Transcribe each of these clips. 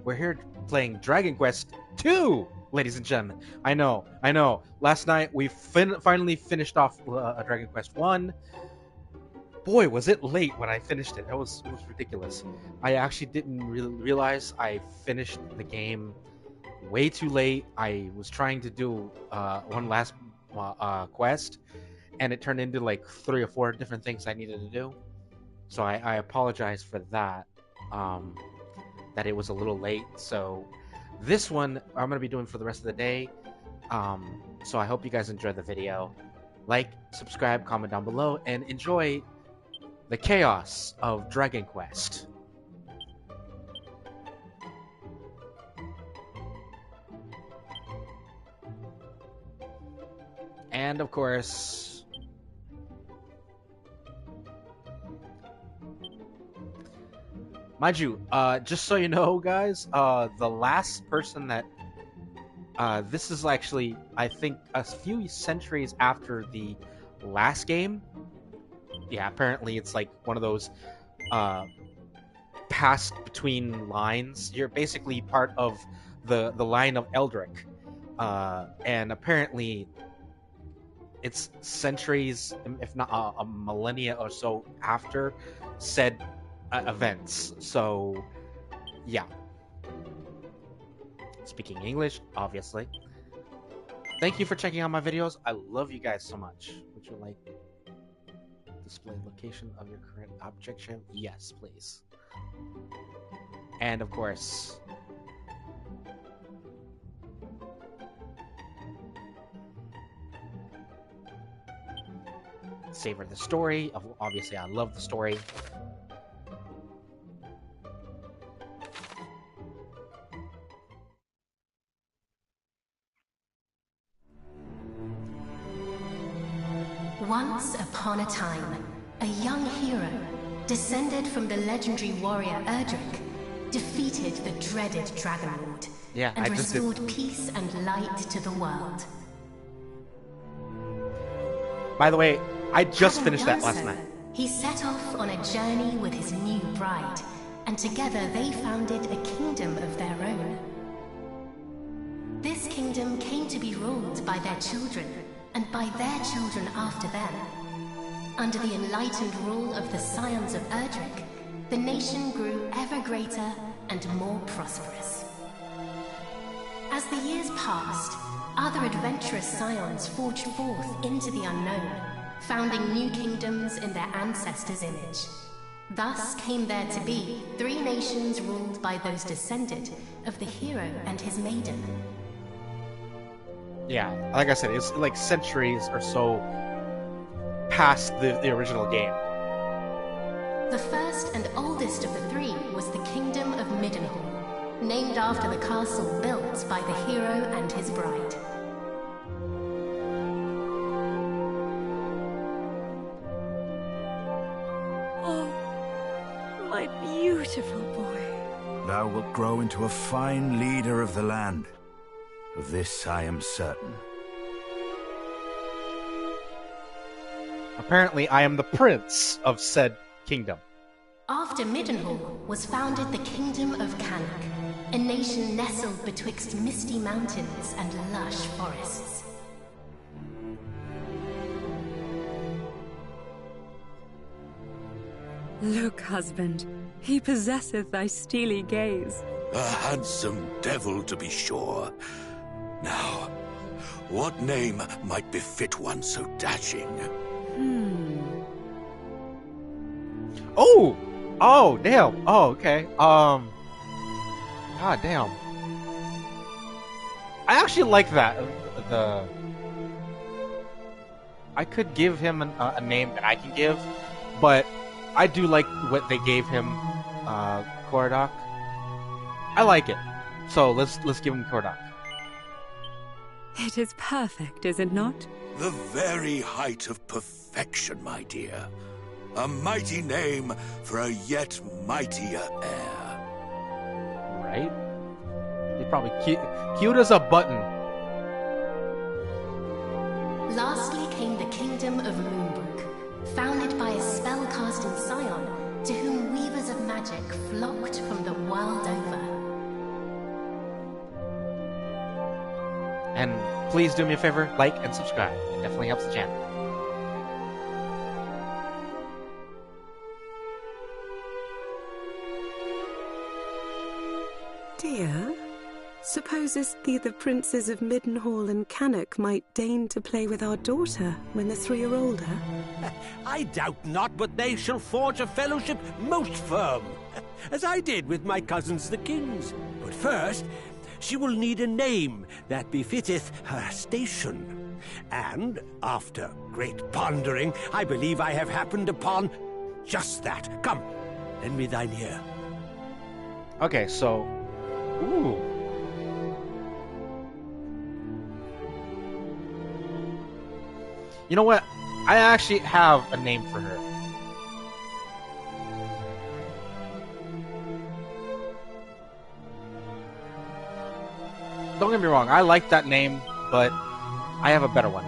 We're here playing Dragon Quest 2, ladies and gentlemen. I know. Last night we finally finished off Dragon Quest 1. Boy, was it late when I finished it. It was ridiculous. I actually didn't really realize I finished the game way too late. I was trying to do one last quest, and it turned into like 3 or 4 different things I needed to do. So I apologize for that, that it was a little late. So this one I'm going to be doing for the rest of the day. So I hope you guys enjoyed the video. Like, subscribe, comment down below, and enjoy the chaos of Dragon Quest. And of course, mind you, just so you know, guys, the last person that this is actually, I think, a few centuries after the last game. Yeah, apparently it's like one of those passed between lines. You're basically part of the line of Eldrick, and apparently it's centuries, if not a millennia or so after said events. So yeah, speaking English, obviously. Thank you for checking out my videos. I love you guys so much. Would you like display location of your current objection? Yes, please. And of course, savor the story. Obviously, I love the story. Once upon a time, a young hero, descended from the legendary warrior Erdrick, defeated the dreaded Dragon Lord, and restored peace and light to the world. By the way, I just finished that last night. He set off on a journey with his new bride, and together they founded a kingdom of their own. This kingdom came to be ruled by their children, and by their children after them. Under the enlightened rule of the Scions of Erdrick, the nation grew ever greater and more prosperous. As the years passed, other adventurous Scions forged forth into the unknown, founding new kingdoms in their ancestors' image. Thus came there to be 3 nations ruled by those descended of the hero and his maiden. Yeah, like I said, it's like centuries or so past the original game. The first and oldest of the 3 was the Kingdom of Middenhall, named after the castle built by the hero and his bride. Oh, my beautiful boy. Thou wilt grow into a fine leader of the land. Of this I am certain. Apparently, I am the prince of said kingdom. After Middenhall was founded the Kingdom of Cannock, a nation nestled betwixt misty mountains and lush forests. Look, husband, he possesseth thy steely gaze. A handsome devil, to be sure. Now, what name might befit one so dashing? Oh, damn. Oh, okay. God damn. I actually like that. I could give him a name that I can give, but I do like what they gave him, Kordak. I like it. So let's give him Kordak. It is perfect, is it not? The very height of perfection, my dear. A mighty name for a yet mightier heir. Right? He's probably cute as a button. Lastly came the Kingdom of Moonbrook, founded by a spellcasting scion to whom weavers of magic flocked from the world over. And please do me a favor, like and subscribe. It definitely helps the channel. Dear, supposest thee the princes of Middenhall and Cannock might deign to play with our daughter when the three are older? I doubt not but they shall forge a fellowship most firm, as I did with my cousins the kings. But first, she will need a name that befitteth her station. And, after great pondering, I believe I have happened upon just that. Come, lend me thine ear. Okay, so... Ooh. You know what? I actually have a name for her. Don't get me wrong, I like that name, but I have a better one.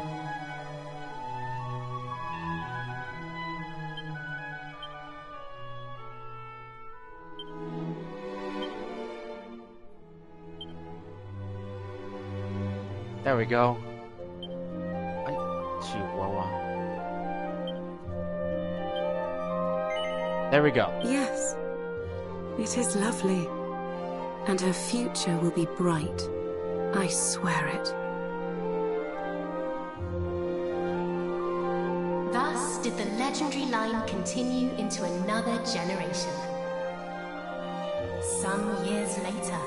There we go. Chihuahua. There we go. Yes, it is lovely. And her future will be bright. I swear it. Thus did the legendary line continue into another generation. Some years later.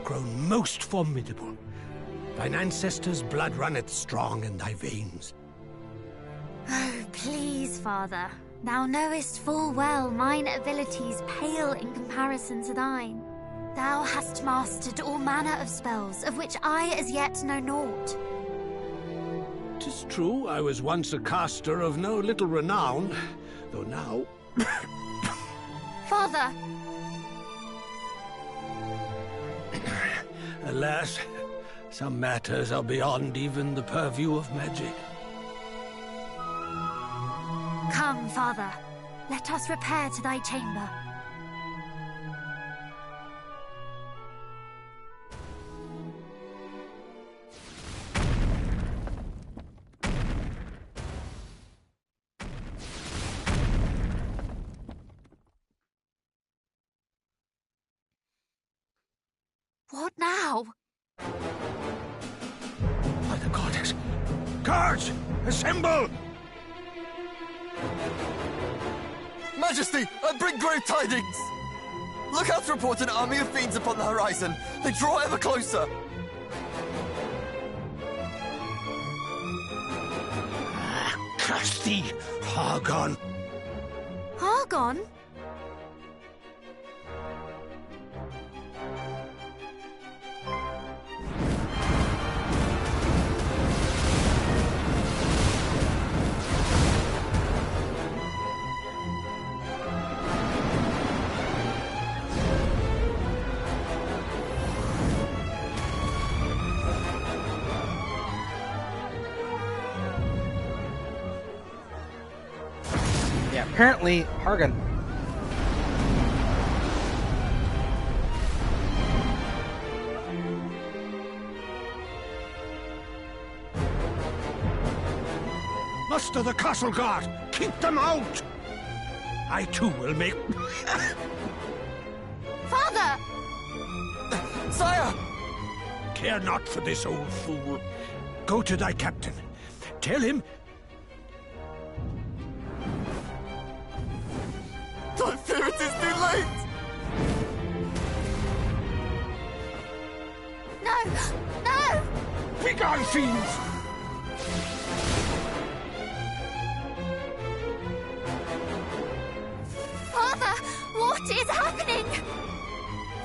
Grown most formidable. Thine ancestors' blood runneth strong in thy veins. Oh, please, Father. Thou knowest full well mine abilities pale in comparison to thine. Thou hast mastered all manner of spells, of which I as yet know naught. 'Tis true, I was once a caster of no little renown, though now... Father! Alas, some matters are beyond even the purview of magic. Come, Father. Let us repair to thy chamber. What now? By the goddess! Guards! Assemble! Majesty, I bring grave tidings! Lookouts report an army of fiends upon the horizon. They draw ever closer. Curse thee, Hargon! Hargon? Yeah, apparently, Hargan. Muster the castle guard! Keep them out! I too will make... Father! Sire! Care not for this old fool. Go to thy captain. Tell him... I fear it is too late! No! No! Begone, fiends! Father! What is happening?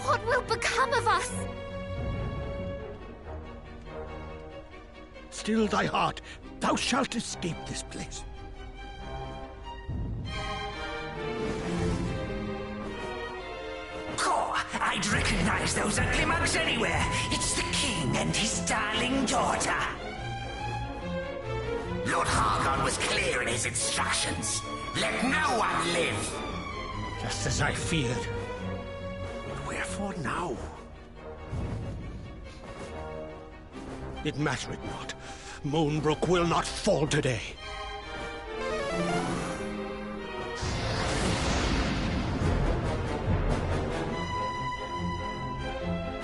What will become of us? Still thy heart. Thou shalt escape this place. I I'd recognize those ugly mugs anywhere. It's the king and his darling daughter. Lord Hargon was clear in his instructions. Let no one live. Just as I feared. But wherefore now? It mattereth not. Moonbrook will not fall today.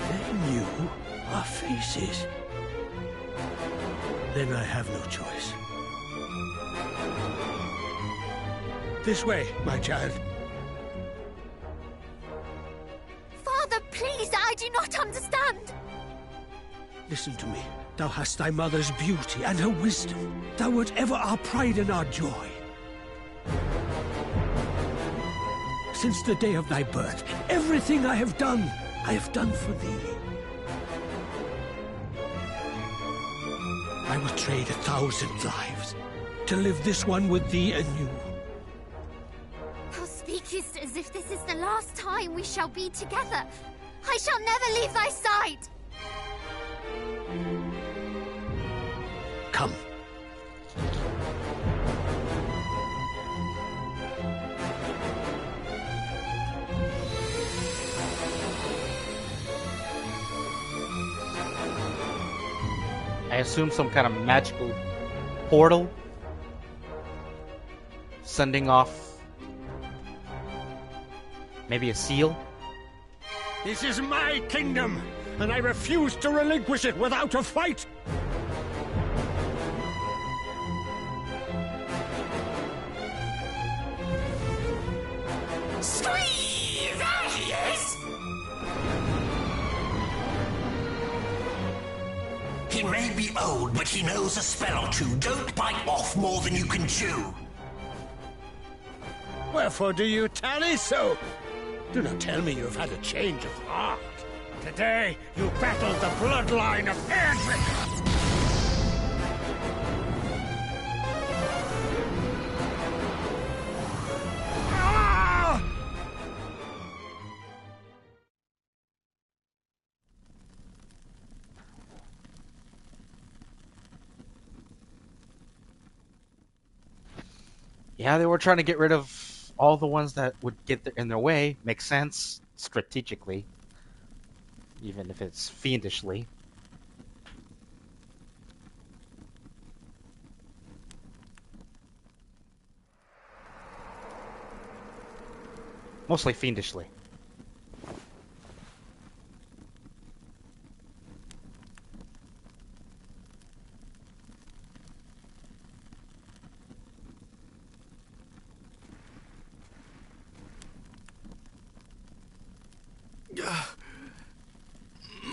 They knew our faces. Then I have no choice. This way, my child. Father, please, I do not understand. Listen to me. Thou hast thy mother's beauty and her wisdom. Thou wert ever our pride and our joy. Since the day of thy birth, everything I have done for thee. I would trade 1,000 lives to live this one with thee anew. Thou speakest as if this is the last time we shall be together. I shall never leave thy side. Come. I assume some kind of magical portal sending off maybe a seal. This is my kingdom, and I refuse to relinquish it without a fight. Squeeze! There he is! He may be old, but he knows a spell or two. Don't bite off more than you can chew. Wherefore do you tarry so? Do not tell me you have had a change of heart. Today, you battled the bloodline of Erdrick. Yeah, they were trying to get rid of all the ones that would get in their way. Makes sense strategically, even if it's fiendishly. Mostly fiendishly.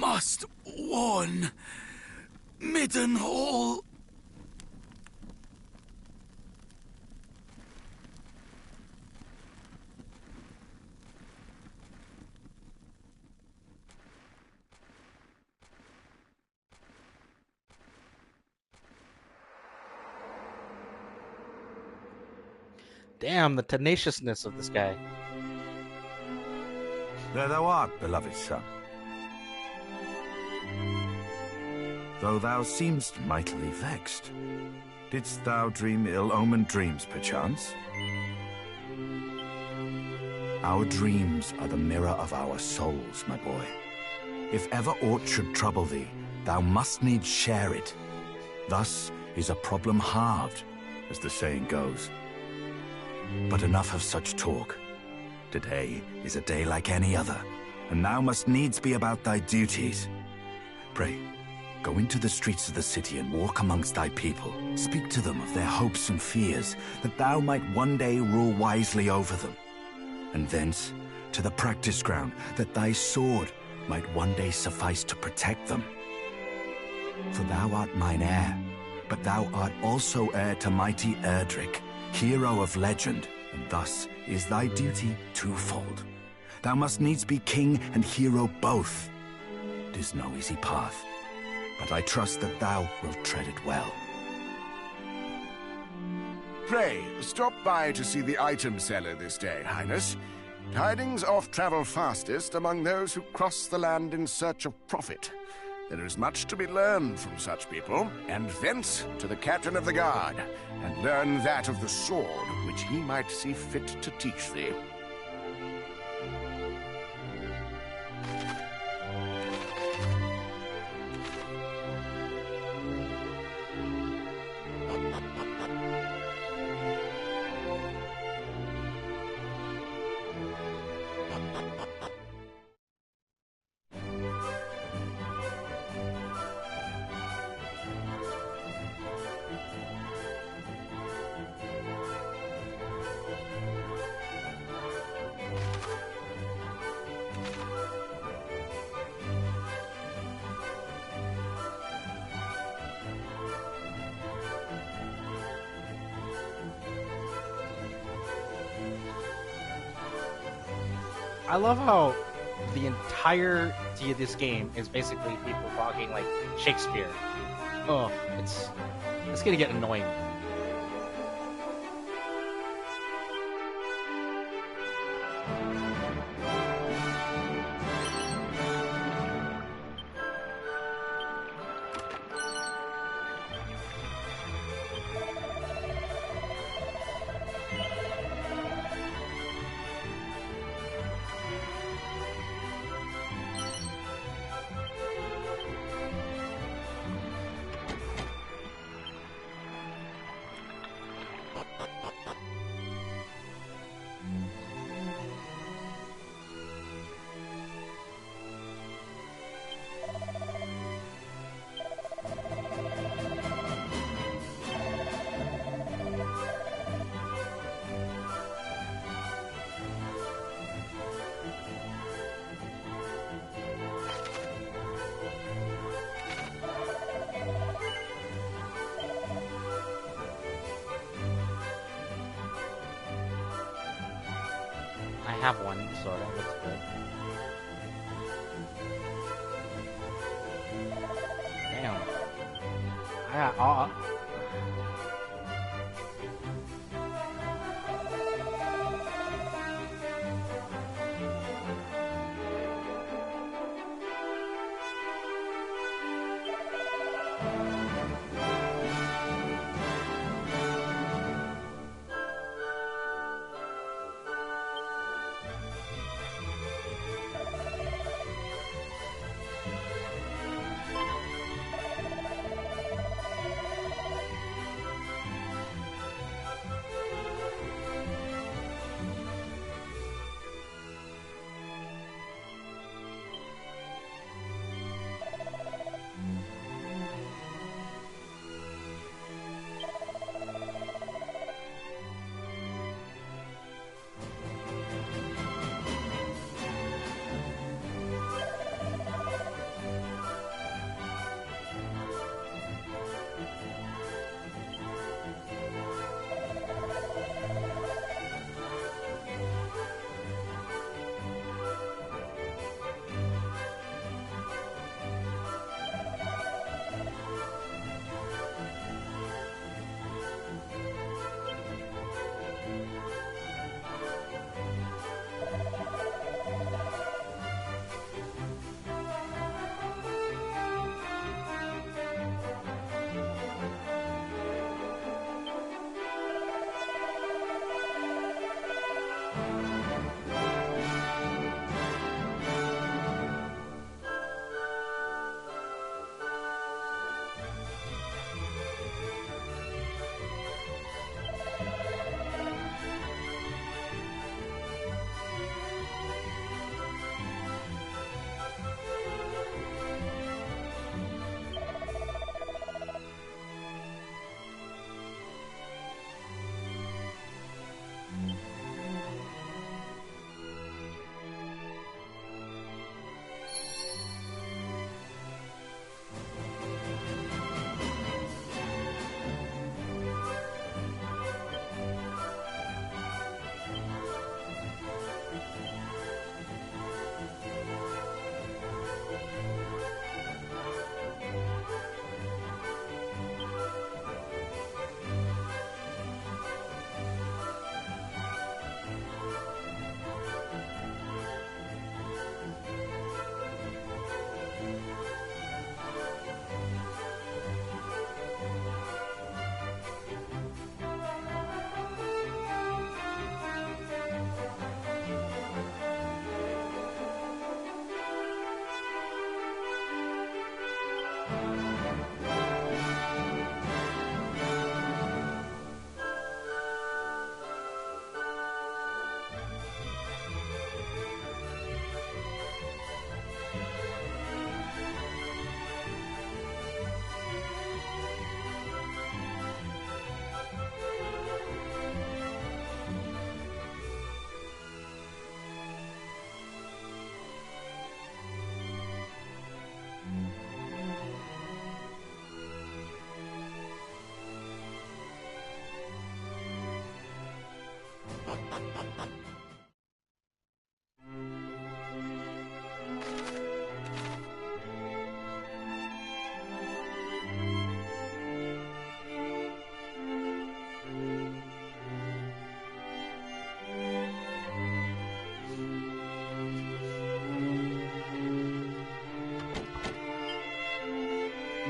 Must warn Middenhall. Damn, the tenaciousness of this guy. There thou art, beloved son. Though thou seemst mightily vexed, didst thou dream ill-omened dreams, perchance? Our dreams are the mirror of our souls, my boy. If ever aught should trouble thee, thou must needs share it. Thus is a problem halved, as the saying goes. But enough of such talk. Today is a day like any other, and thou must needs be about thy duties. Pray, go into the streets of the city and walk amongst thy people. Speak to them of their hopes and fears, that thou might one day rule wisely over them. And thence to the practice ground, that thy sword might one day suffice to protect them. For thou art mine heir, but thou art also heir to mighty Erdrick, hero of legend, and thus is thy duty twofold. Thou must needs be king and hero both. 'Tis no easy path, but I trust that thou wilt tread it well. Pray, stop by to see the item seller this day, Highness. Tidings oft travel fastest among those who cross the land in search of profit. There is much to be learned from such people, and thence to the captain of the guard, and learn that of the sword which he might see fit to teach thee. I love how the entirety of this game is basically people talking like Shakespeare. Oh, it's gonna get annoying. I have one, sort of. That's good. Damn. I got all.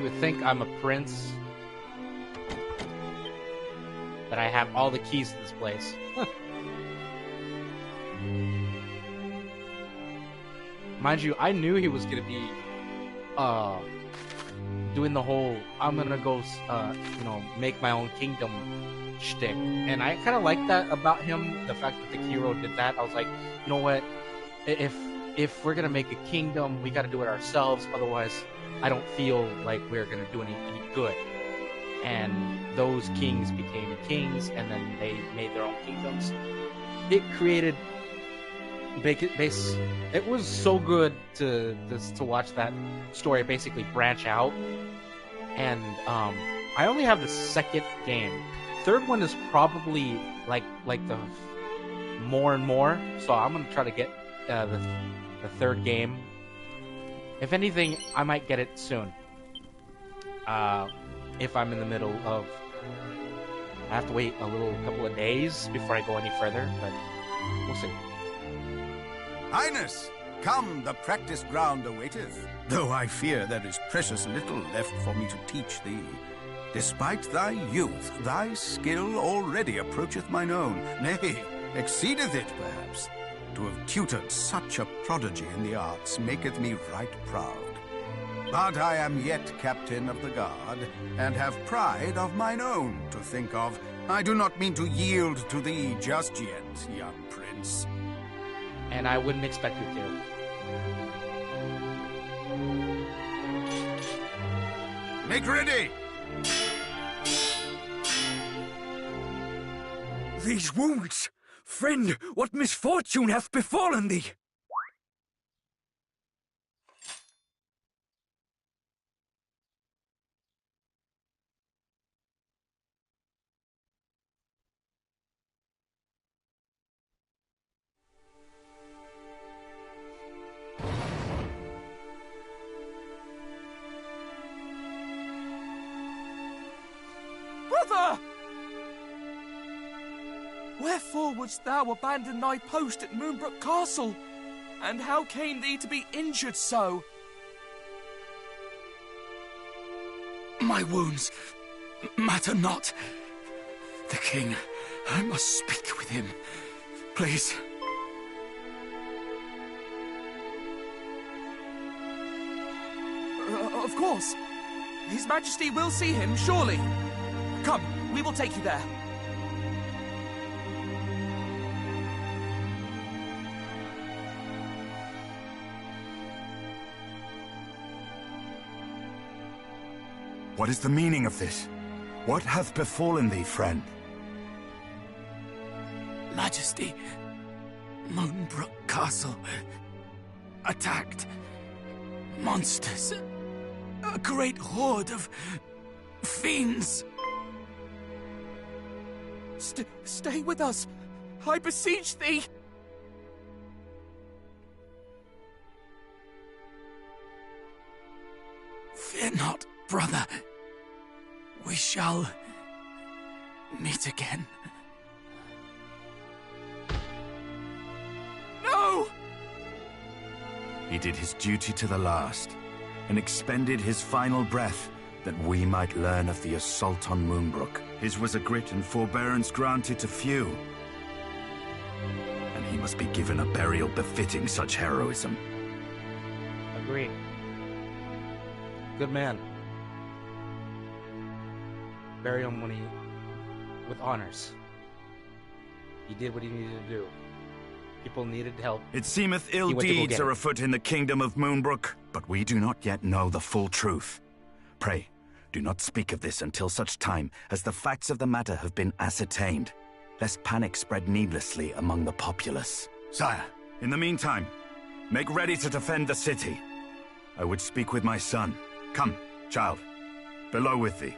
would think I'm a prince. That I have all the keys to this place. Mind you, I knew he was gonna be doing the whole I'm gonna go make my own kingdom shtick. And I kinda like that about him, the fact that the hero did that. I was like, you know what? If we're gonna make a kingdom, we gotta do it ourselves, otherwise I don't feel like we're gonna do any good. And those kings became kings, and then they made their own kingdoms. It created it was so good to watch that story basically branch out. And I only have the second game. Third one is probably like the more and more. So I'm gonna try to get the third game. If anything, I might get it soon. If I'm in the middle of, I have to wait a couple of days before I go any further, but we'll see. Highness, come, the practice ground awaiteth. Though I fear there is precious little left for me to teach thee. Despite thy youth, thy skill already approacheth mine own, nay, exceedeth it perhaps. To have tutored such a prodigy in the arts maketh me right proud. But I am yet captain of the guard, and have pride of mine own to think of. I do not mean to yield to thee just yet, young prince. And I wouldn't expect you to. Make ready! These wounds! Friend, what misfortune hath befallen thee? Brother! Wherefore wouldst thou abandon thy post at Moonbrook Castle? And how came thee to be injured so? My wounds matter not. The king, I must speak with him. Please. Of course. His Majesty will see him, surely. Come, we will take you there. What is the meaning of this? What hath befallen thee, friend? Majesty, Moonbrook Castle attacked. Monsters. A great horde of fiends. Stay with us. I beseech thee. Fear not, brother. We shall meet again. No! He did his duty to the last, and expended his final breath that we might learn of the assault on Moonbrook. His was a grit and forbearance granted to few, and he must be given a burial befitting such heroism. Agree. Good man. Bury him with honors. He did what he needed to do. People needed help. It seemeth ill deeds are afoot in the kingdom of Moonbrook, but we do not yet know the full truth. Pray, do not speak of this until such time as the facts of the matter have been ascertained, lest panic spread needlessly among the populace. Sire, in the meantime, make ready to defend the city. I would speak with my son. Come, child, below with thee.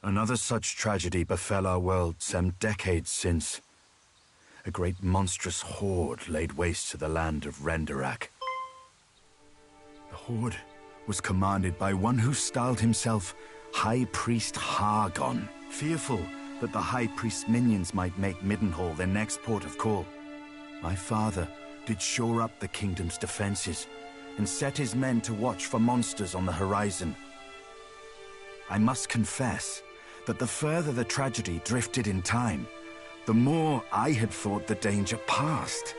Another such tragedy befell our world some decades since. A great monstrous horde laid waste to the land of Renderak. The horde was commanded by one who styled himself High Priest Hargon, fearful that the High Priest's minions might make Middenhall their next port of call. My father did shore up the kingdom's defenses and set his men to watch for monsters on the horizon. I must confess that the further the tragedy drifted in time, the more I had thought the danger past.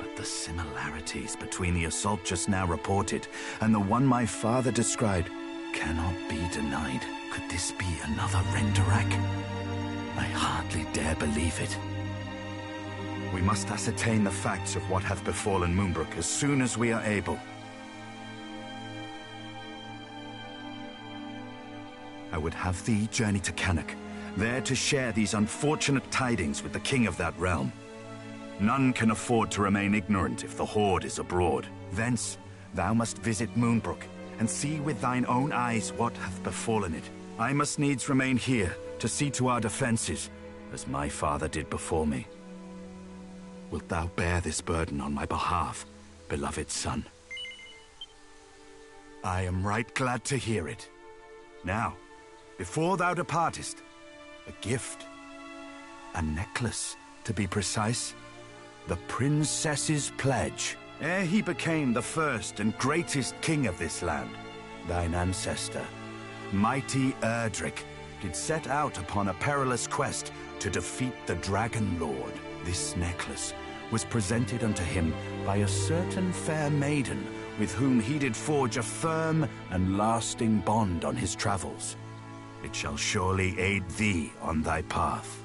But the similarities between the assault just now reported and the one my father described cannot be denied. Could this be another Renderak? I hardly dare believe it. We must ascertain the facts of what hath befallen Moonbrook as soon as we are able. I would have thee journey to Cannock, there to share these unfortunate tidings with the king of that realm. None can afford to remain ignorant if the horde is abroad. Thence thou must visit Moonbrook, and see with thine own eyes what hath befallen it. I must needs remain here to see to our defenses, as my father did before me. Wilt thou bear this burden on my behalf, beloved son? I am right glad to hear it. Now, before thou departest, a gift. A necklace, to be precise. The princess's pledge. Ere he became the first and greatest king of this land, thine ancestor, mighty Erdrick, did set out upon a perilous quest to defeat the Dragon Lord. This necklace was presented unto him by a certain fair maiden with whom he did forge a firm and lasting bond on his travels. It shall surely aid thee on thy path.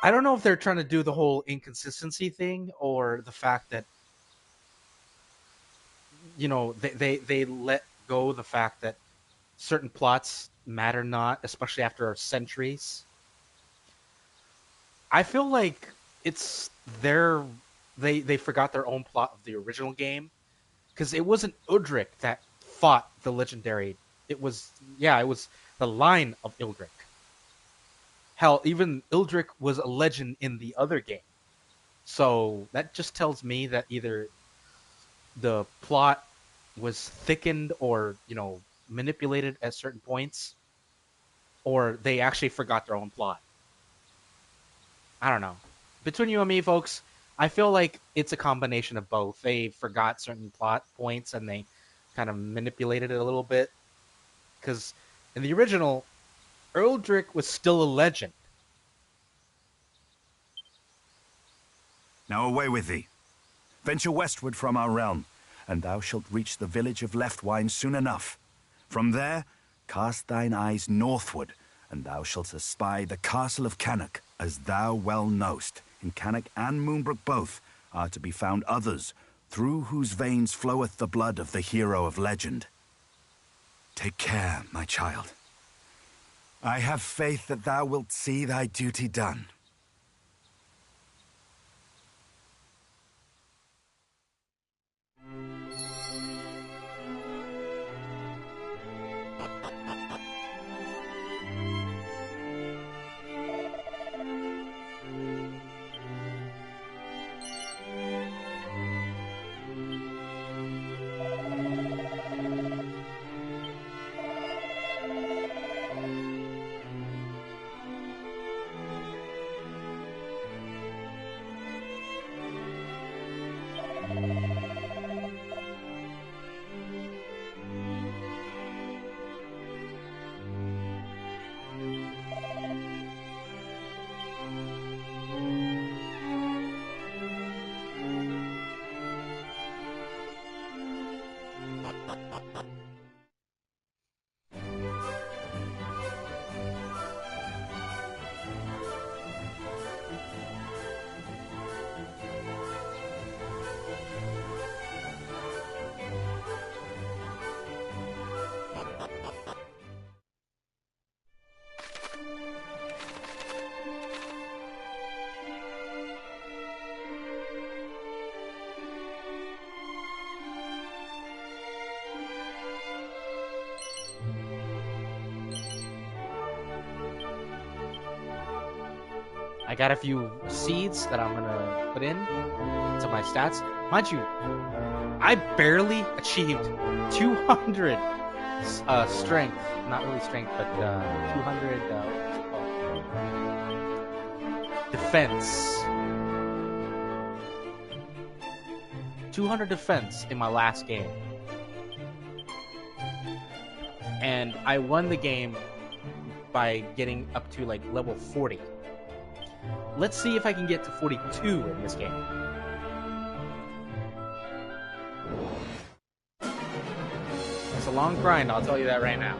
I don't know if they're trying to do the whole inconsistency thing or the fact that, you know, they let go the fact that certain plots matter not, especially after centuries. I feel like it's they forgot their own plot of the original game, because it wasn't Udric that fought the legendary. It was the line of Ildric. Hell, even Ildric was a legend in the other game. So that just tells me that either the plot was thickened or, you know, manipulated at certain points, or they actually forgot their own plot. I don't know. Between you and me, folks, I feel like it's a combination of both. They forgot certain plot points and they kind of manipulated it a little bit. Because in the original, Erdrick was still a legend. Now away with thee. Venture westward from our realm, and thou shalt reach the village of Leftwine soon enough. From there, cast thine eyes northward, and thou shalt espy the castle of Cannock. As thou well knowst, in Cannock and Moonbrook both are to be found others, through whose veins floweth the blood of the hero of legend. Take care, my child. I have faith that thou wilt see thy duty done. I got a few seeds that I'm gonna put in to my stats. Mind you, I barely achieved 200 strength. Not really strength, but 200 what's it called? Defense. 200 defense in my last game. And I won the game by getting up to like level 40. Let's see if I can get to 42 in this game. It's a long grind, I'll tell you that right now.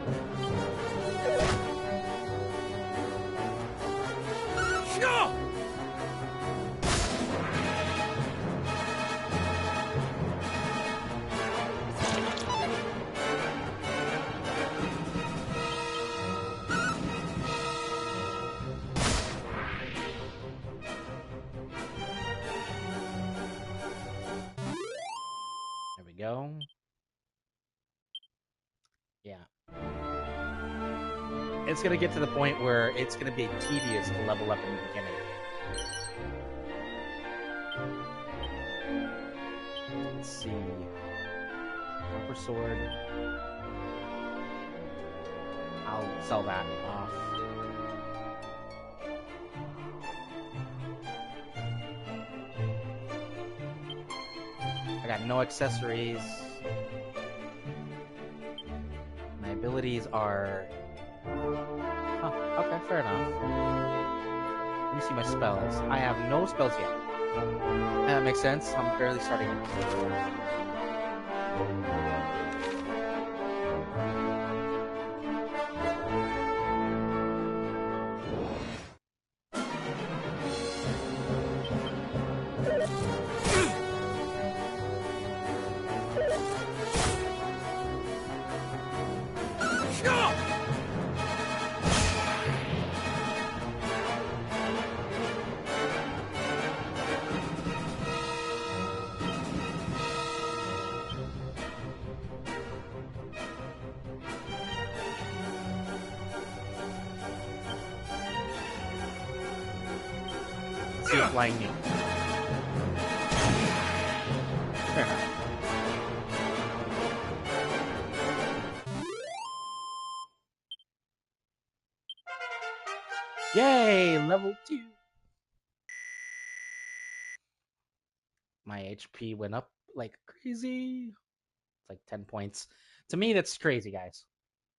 There we go. Yeah. It's gonna get to the point where it's gonna be tedious to level up in the beginning. Let's see. Copper sword. I'll sell that off. I got no accessories. My abilities are... Huh, okay, fair enough. Let me see my spells. I have no spells yet. That makes sense. I'm barely starting. Lightning. Fair enough. Yay! Level 2! My HP went up like crazy. It's like 10 points. To me, that's crazy, guys.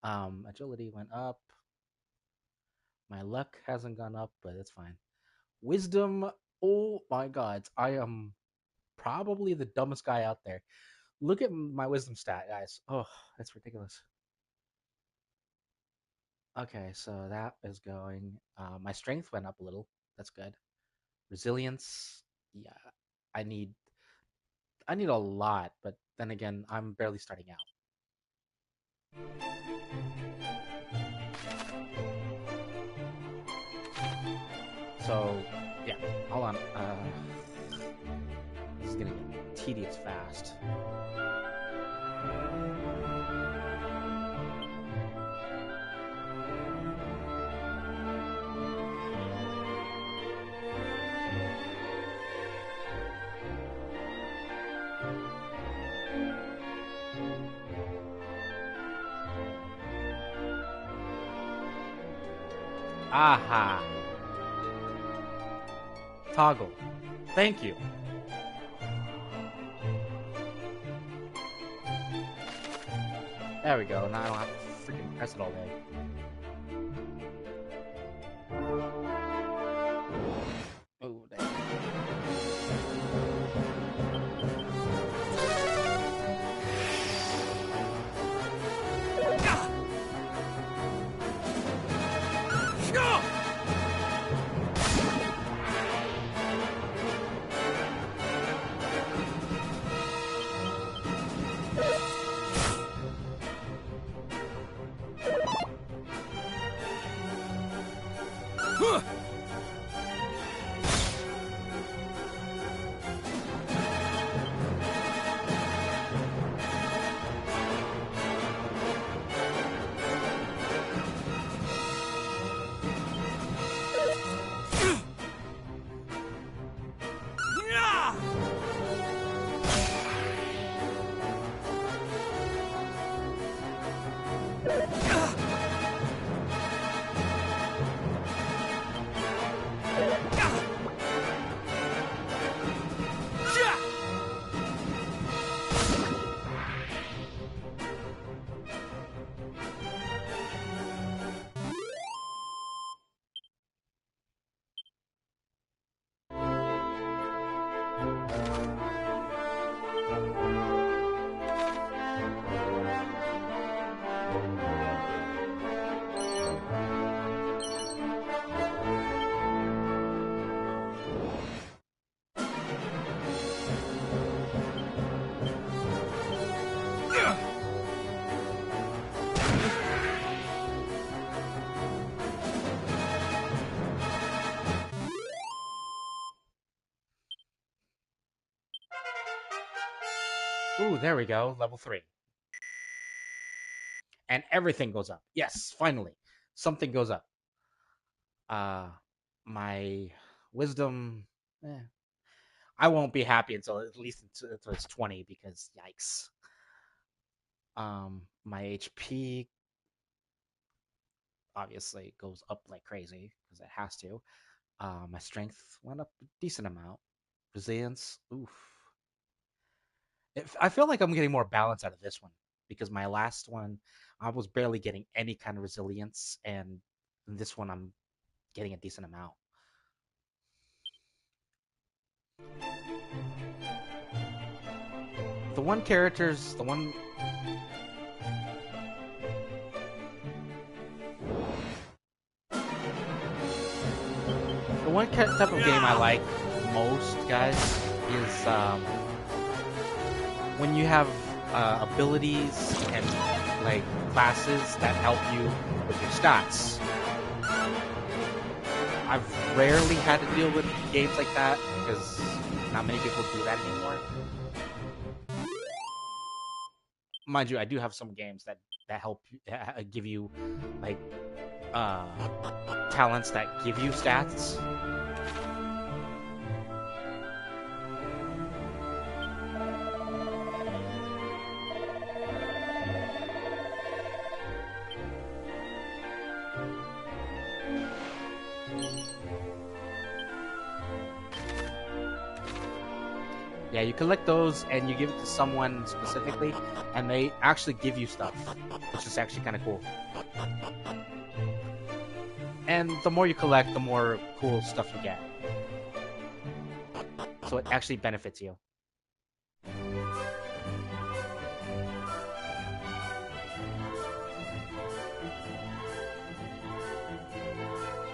Agility went up. My luck hasn't gone up, but it's fine. Wisdom, oh my god, I am probably the dumbest guy out there. Look at my wisdom stat, guys. Oh, that's ridiculous. Okay, so that is going. My strength went up a little. That's good. Resilience, yeah, I need a lot, but then again, I'm barely starting out. So, yeah, hold on. This is gonna get tedious fast. Aha! Toggle. Thank you. There we go. Now I don't have to freaking press it all day. Oh, dang. Ooh, there we go. Level 3. And everything goes up. Yes, finally. Something goes up. My wisdom... I won't be happy until at least until it's 20 because yikes. My HP obviously goes up like crazy because it has to. My strength went up a decent amount. Resilience, oof. I feel like I'm getting more balance out of this one because my last one, I was barely getting any kind of resilience, and in this one, I'm getting a decent amount. The one type of game I like most, guys, is when you have abilities and like classes that help you with your stats. I've rarely had to deal with games like that because not many people do that anymore. Mind you, I do have some games that help give you like talents that give you stats. Yeah, you collect those and you give it to someone specifically, and they actually give you stuff, which is actually kind of cool. And the more you collect, the more cool stuff you get. So it actually benefits you.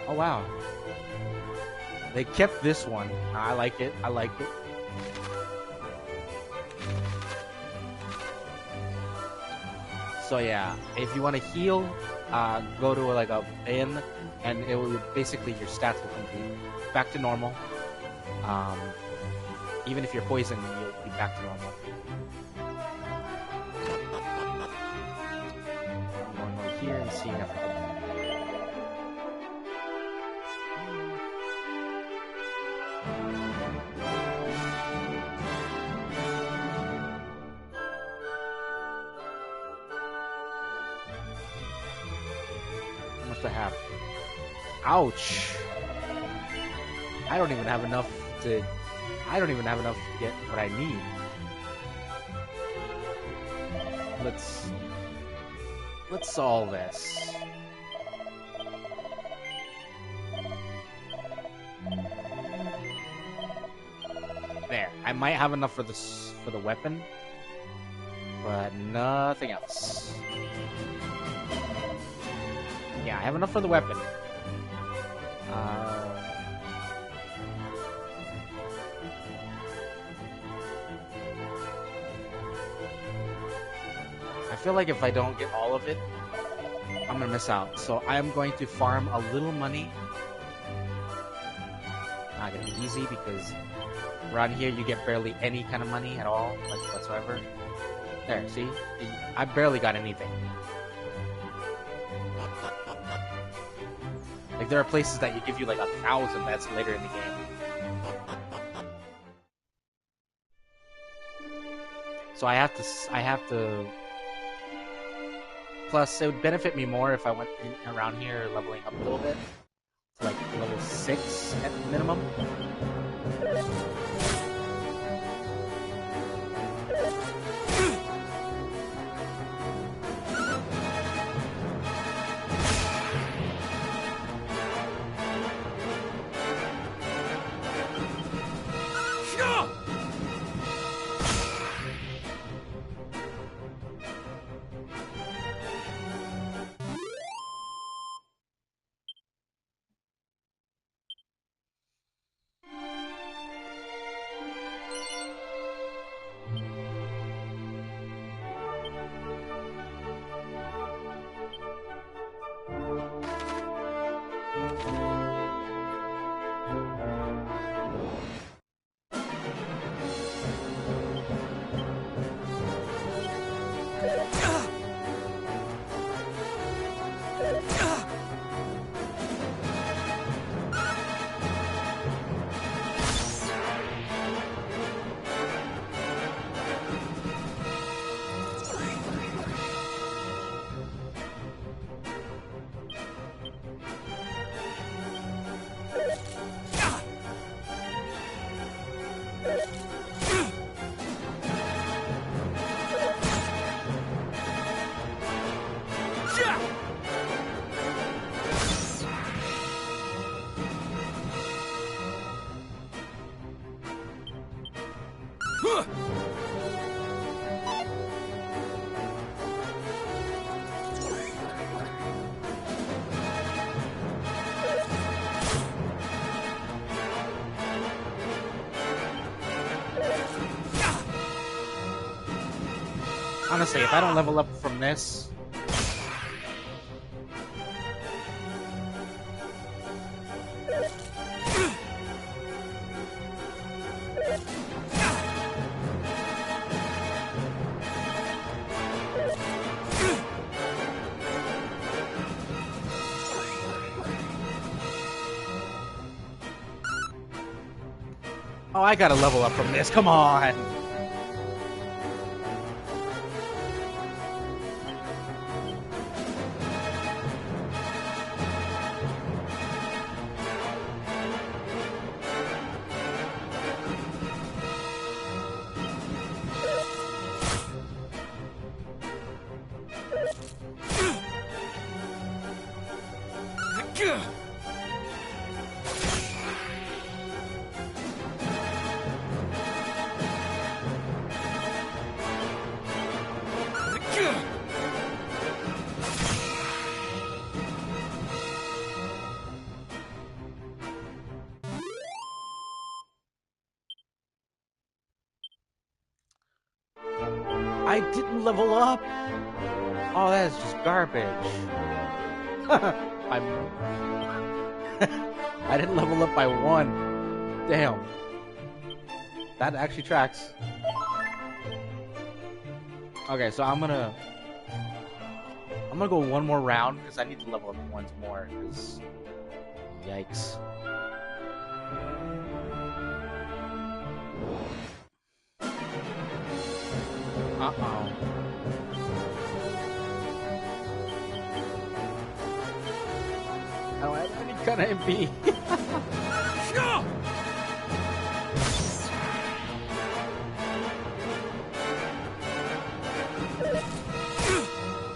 Oh wow. They kept this one. I like it. I like it. So yeah, if you want to heal, go to like a inn, and it will basically your stats will come back to normal. Even if you're poisoned, you'll be back to normal. I'm going over here and seeing everything. How much do I have? Ouch! I don't even have enough to get what I need. Let's solve this. There. I might have enough for the weapon, but nothing else. Yeah, I have enough for the weapon. I feel like if I don't get all of it, I'm gonna miss out. So I'm going to farm a little money. Not gonna be easy because around here you get barely any kind of money at all, like whatsoever. There, see? I barely got anything. Like there are places that you give you like 1,000 that's later in the game. So I have to Plus, it would benefit me more if I went around here leveling up a little bit to like level 6 at minimum. Honestly, if I don't level up from this... Oh, I gotta level up from this, come on! I didn't level up! Oh, that is just garbage. I didn't level up by 1. Damn. That actually tracks. Okay, so I'm gonna go one more round because I need to level up once more. Because yikes. Uh-oh. I don't have any kind of MP.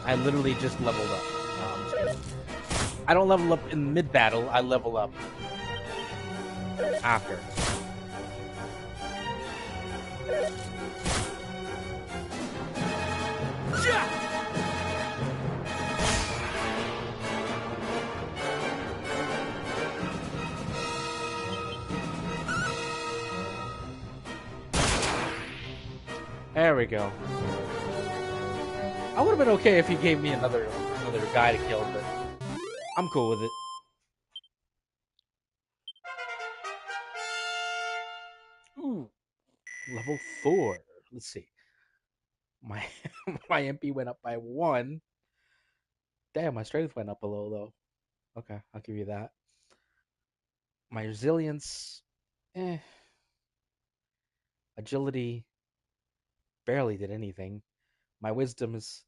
I literally just leveled up. No, I'm just kidding. I don't level up in mid-battle, I level up after. There we go. I would have been okay if he gave me another guy to kill, but I'm cool with it. Ooh, level 4. Let's see. My my MP went up by 1. Damn, my strength went up a little though. Okay, I'll give you that. My resilience, agility, barely did anything. My wisdom is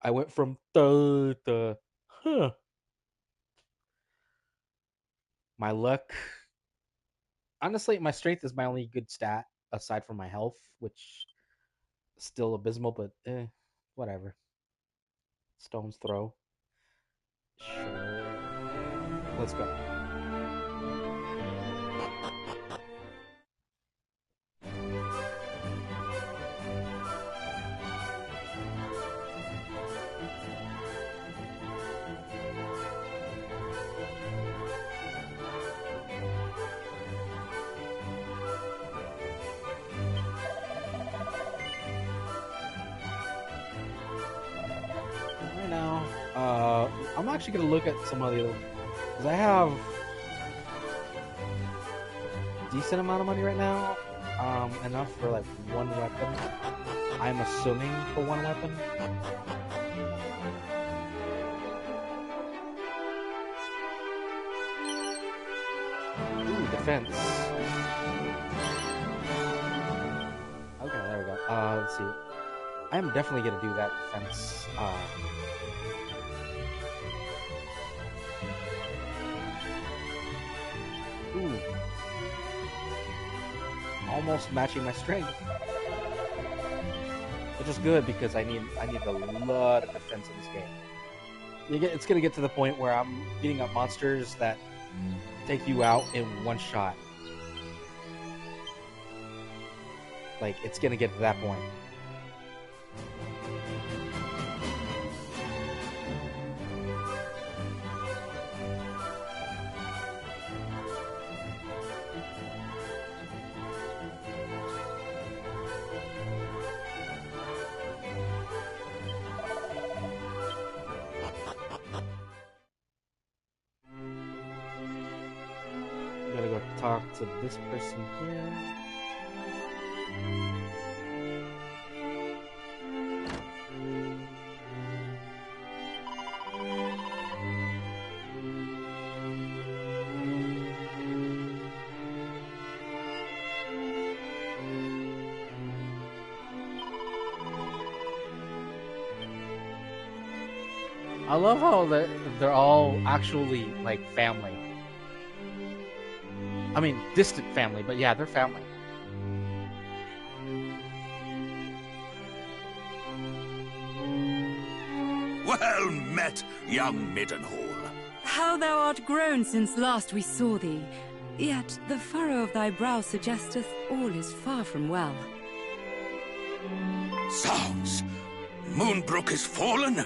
I went from third to huh. My luck. Honestly, my strength is my only good stat aside from my health, which is still abysmal, but whatever. Stone's throw. Sure. Let's go. Right now, I'm actually gonna look at some of the other, because I have a decent amount of money right now. Enough for like one weapon. I'm assuming for one weapon. Ooh, defense. Okay, there we go. Let's see. I am definitely gonna do that defense. Ooh. Almost matching my strength. Which is good because I need a lot of defense in this game. It's gonna get to the point where I'm beating up monsters that take you out in one shot. Like, it's gonna get to that point. Gotta go talk to this person here. I love how they're all actually like family. I mean, distant family, but yeah, they're family. Well met, young Middenhall. How thou art grown since last we saw thee. Yet the furrow of thy brow suggesteth all is far from well. Zounds! Moonbrook is fallen?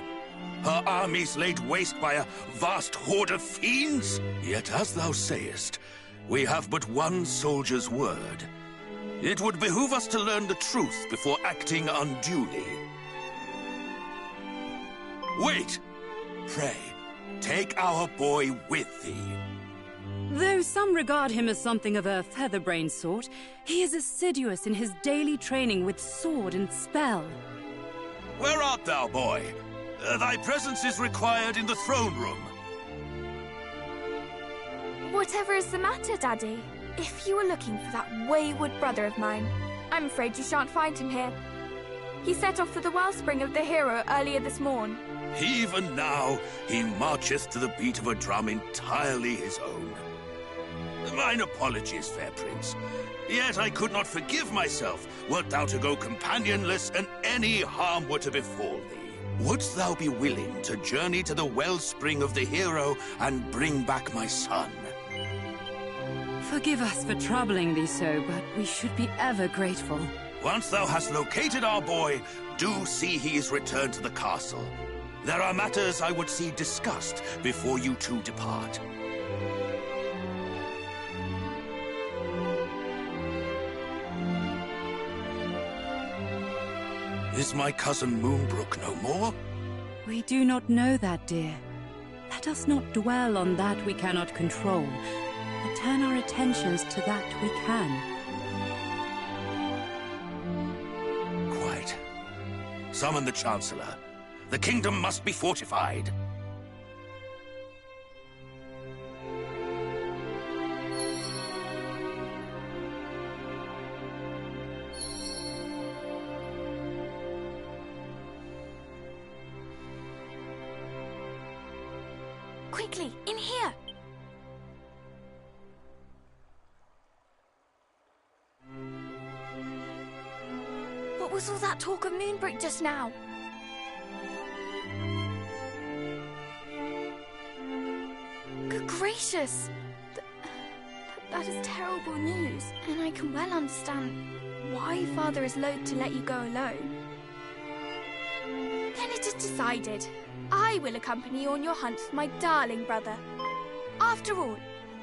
Her armies laid waste by a vast horde of fiends? Yet as thou sayest, we have but one soldier's word. It would behoove us to learn the truth before acting unduly. Wait! Pray, take our boy with thee. Though some regard him as something of a featherbrained sort, he is assiduous in his daily training with sword and spell. Where art thou, boy? Thy presence is required in the throne room. Whatever is the matter, Daddy? If you were looking for that wayward brother of mine, I'm afraid you shan't find him here. He set off for the wellspring of the hero earlier this morn. Even now, he marcheth to the beat of a drum entirely his own. Mine apologies, fair prince. Yet I could not forgive myself wert thou to go companionless and any harm were to befall thee. Wouldst thou be willing to journey to the wellspring of the hero and bring back my son? Forgive us for troubling thee so, but we should be ever grateful. Once thou hast located our boy, do see he is returned to the castle. There are matters I would see discussed before you two depart. Is my cousin Moonbrook no more? We do not know that, dear. Let us not dwell on that we cannot control, but turn our attentions to that we can. Quite. Summon the Chancellor. The kingdom must be fortified. Quickly, in here! What was all that talk of Moonbrook just now? Good gracious! That is terrible news, and I can well understand why Father is loath to let you go alone. Then it is decided. I will accompany you on your hunt for my darling brother. After all,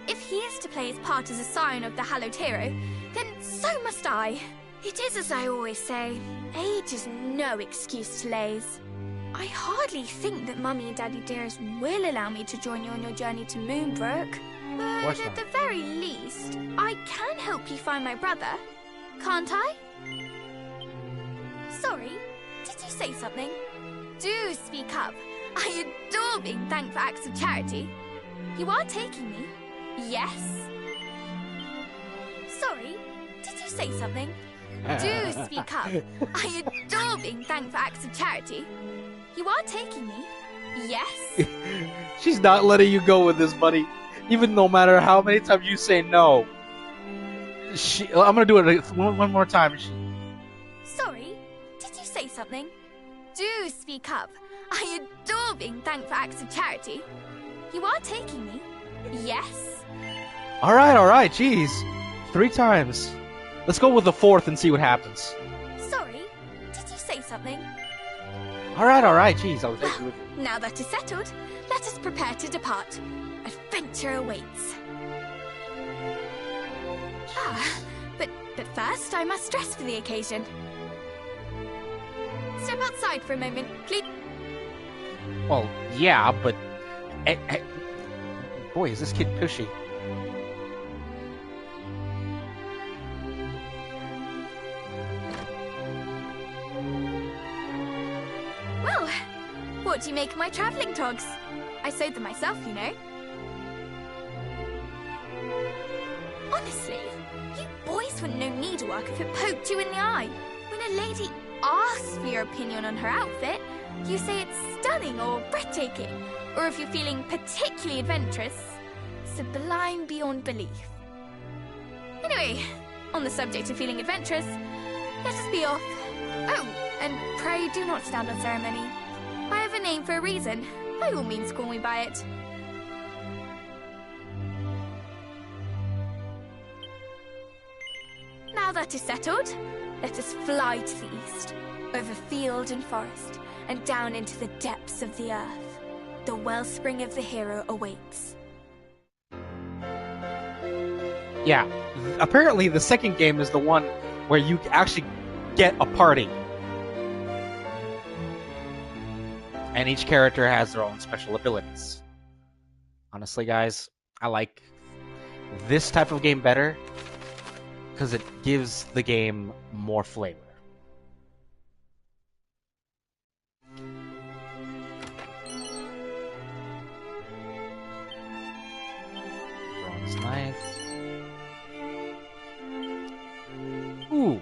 if he is to play his part as a scion of the hallowed hero, then so must I. It is as I always say, age is no excuse to laze. I hardly think that Mummy and Daddy Dearest will allow me to join you on your journey to Moonbrook. But at the very least, I can help you find my brother, can't I? Sorry, did you say something? Do speak up. I adore being thanked for acts of charity. You are taking me? Yes? Sorry, did you say something? Do speak up. I adore being thanked for acts of charity. You are taking me? Yes? She's not letting you go with this, buddy. Even no matter how many times you say no. I'm gonna do it one more time. Sorry, did you say something? Do speak up. I adore being thanked for acts of charity. You are taking me? Yes? Alright, jeez. 3 times. Let's go with the 4th and see what happens. Sorry, did you say something? Alright, jeez, I was angry with you. Now that is settled, let us prepare to depart. Adventure awaits. But first I must dress for the occasion. Step outside for a moment, please. Well, yeah, but... boy, is this kid pushy. Well, what do you make of my travelling togs? I sewed them myself, you know. Honestly, you boys wouldn't know needlework if it poked you in the eye. When a lady asks for your opinion on her outfit, you say it's stunning or breathtaking, or if you're feeling particularly adventurous, sublime beyond belief. Anyway, on the subject of feeling adventurous, let us be off. Oh, and pray do not stand on ceremony. I have a name for a reason. By all means, call me by it. Now that is settled, let us fly to the east, over field and forest, and down into the depths of the earth. The wellspring of the hero awaits. Yeah, apparently the second game is the one where you actually get a party. And each character has their own special abilities. Honestly, guys, I like this type of game better because it gives the game more flavor. Bronze knife. Ooh.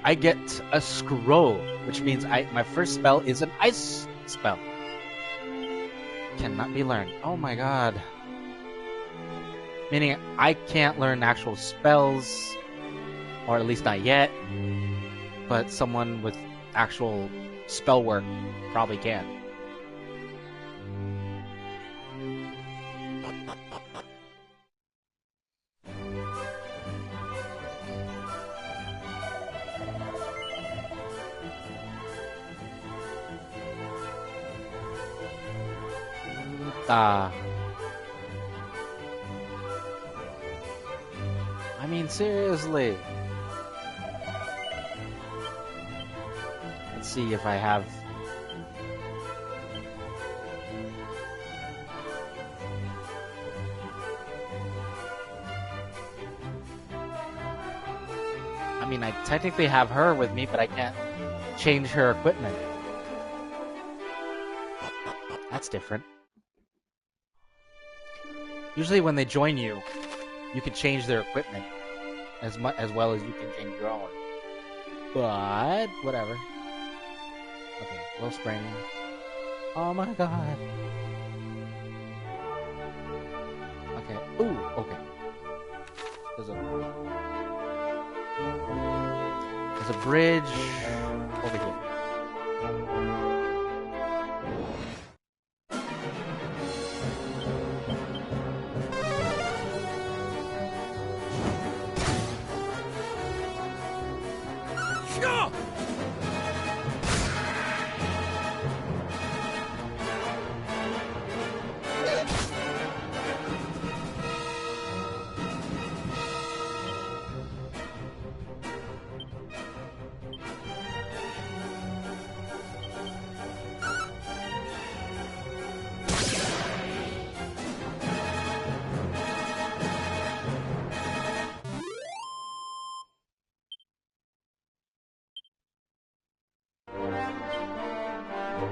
I get a scroll, which means my first spell is an ice spell. Cannot be learned. Oh my god. Meaning I can't learn actual spells, or at least not yet, but someone with actual spell work probably can. I mean, seriously. Let's see if I have... I mean, I technically have her with me, but I can't change her equipment. That's different. Usually when they join you, you can change their equipment as well as you can change your own. But whatever. Okay, low spring. Oh my god. Okay. Ooh, okay. There's a bridge over here.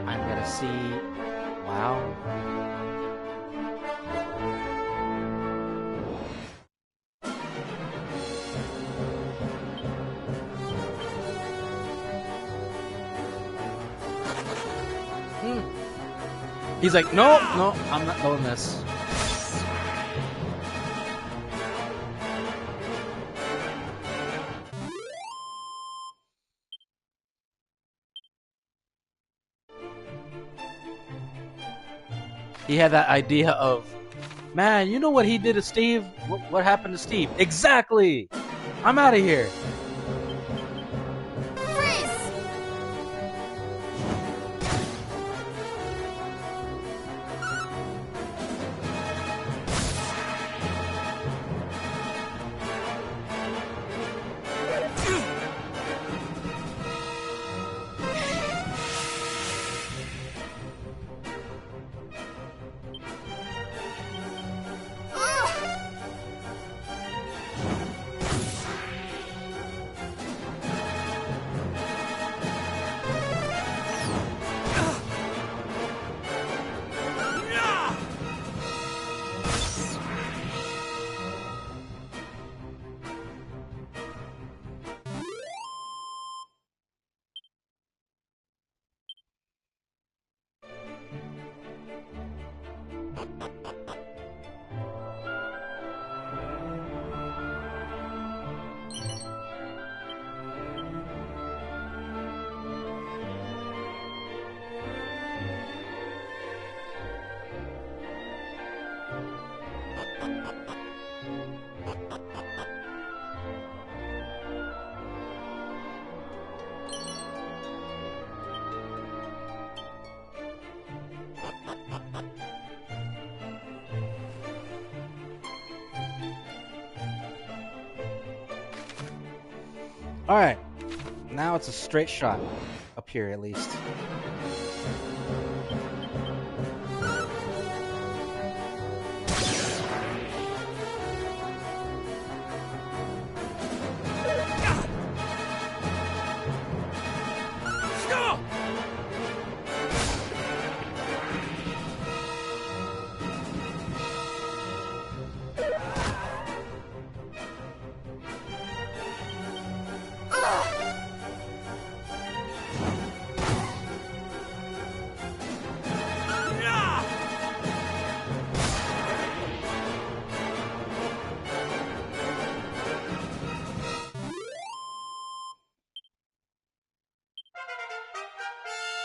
I'm gonna see. Wow. He's like, no, no, I'm not doing this. He had that idea of, man, you know what he did to Steve? What happened to Steve? Exactly! I'm out of here. Alright. Now it's a straight shot. Up here, at least.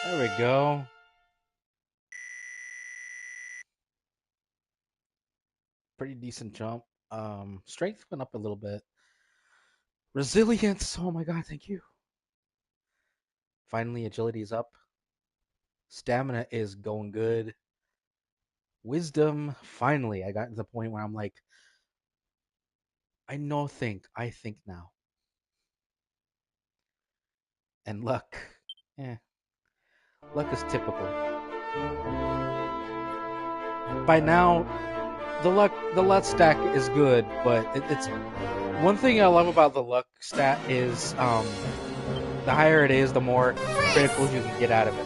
There we go. Pretty decent jump. Strength went up a little bit. Resilience, oh my god, thank you. Finally, agility is up. Stamina is going good. Wisdom, finally, I got to the point where I'm like, I think now. And luck, luck is typical. By now, the luck stack is good, but it's one thing I love about the luck stat is the higher it is, the more criticals you can get out of it.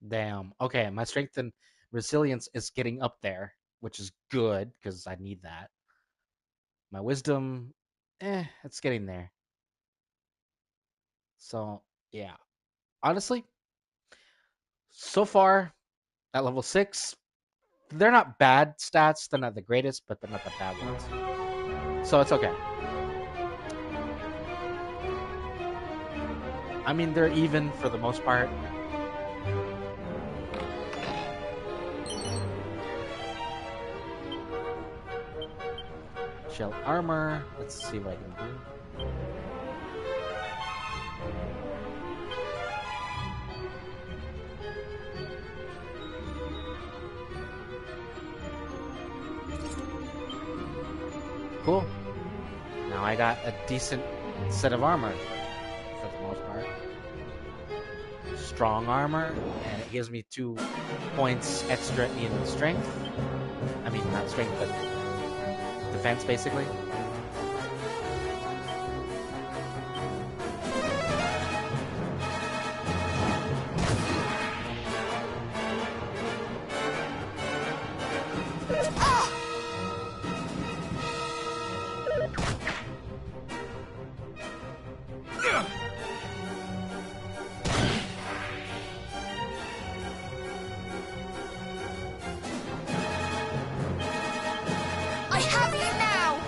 Damn. Okay, my strength and resilience is getting up there, which is good because I need that. My wisdom, it's getting there. So, yeah. Honestly, so far at level 6, they're not bad stats. They're not the greatest, but they're not the bad ones. So it's okay. I mean, they're even for the most part. Shell armor. Let's see what I can do. Cool. Now I got a decent set of armor for the most part. Strong armor, and it gives me 2 points extra in strength. I mean, not strength, but defense, basically. I have you now!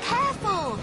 Careful!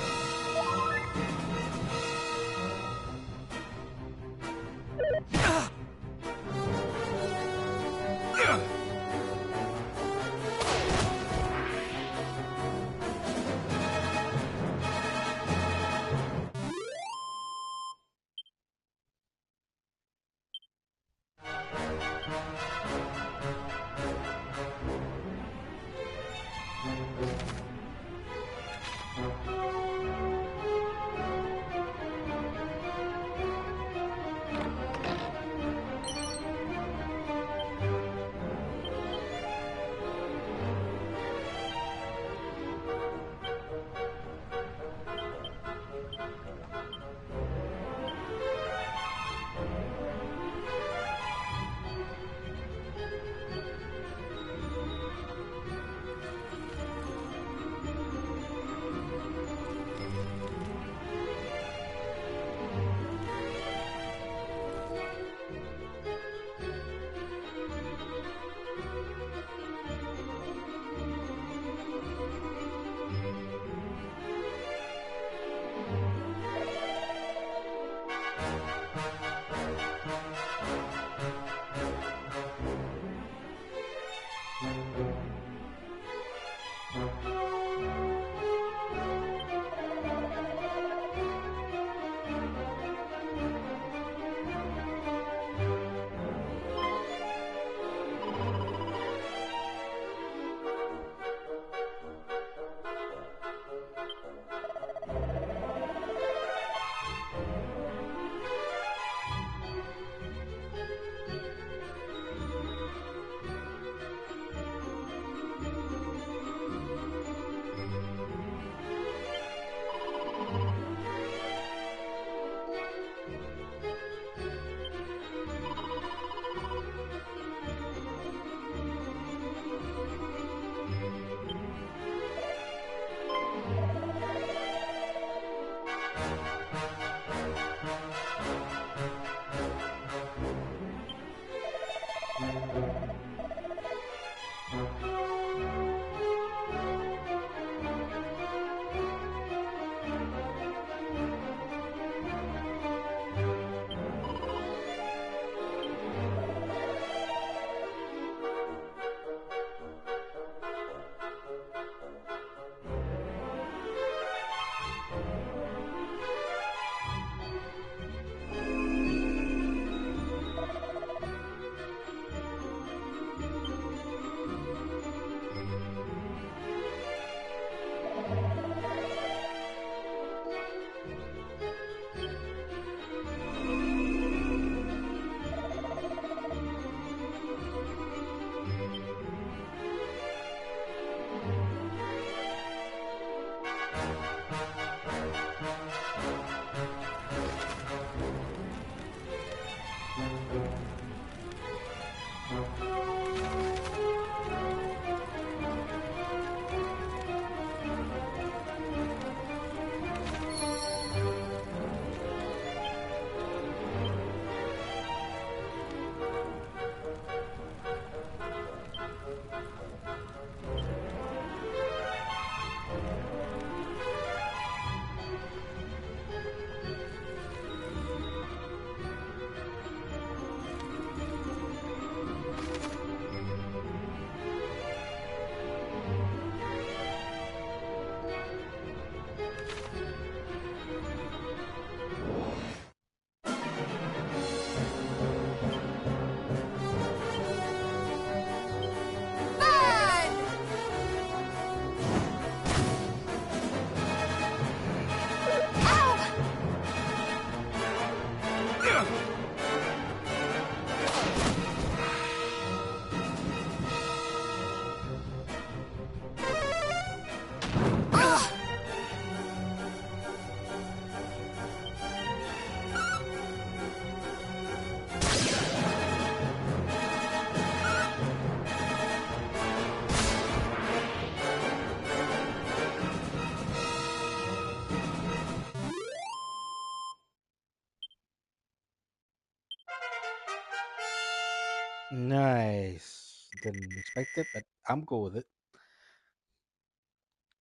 Nice. Didn't expect it, but I'm cool with it.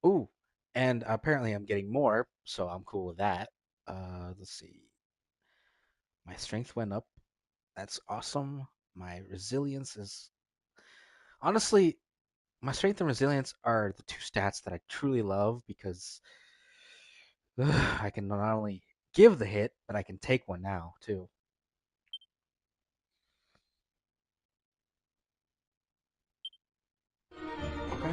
Ooh, And apparently I'm getting more, so I'm cool with that. Let's see. My strength went up. That's awesome. My resilience is honestly, my strength and resilience are the two stats that I truly love because I can not only give the hit, but I can take one now too. Okay.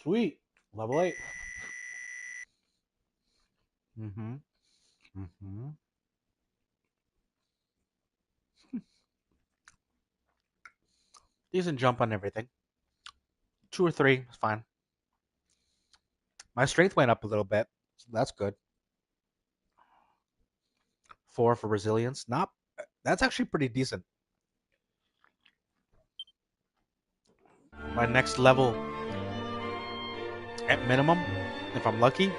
Sweet. Level 8. Mm-hmm. Mm-hmm. Decent jump on everything. 2 or 3 is fine. My strength went up a little bit, so that's good. 4 for resilience. Not. That's actually pretty decent. My next level, at minimum, if I'm lucky.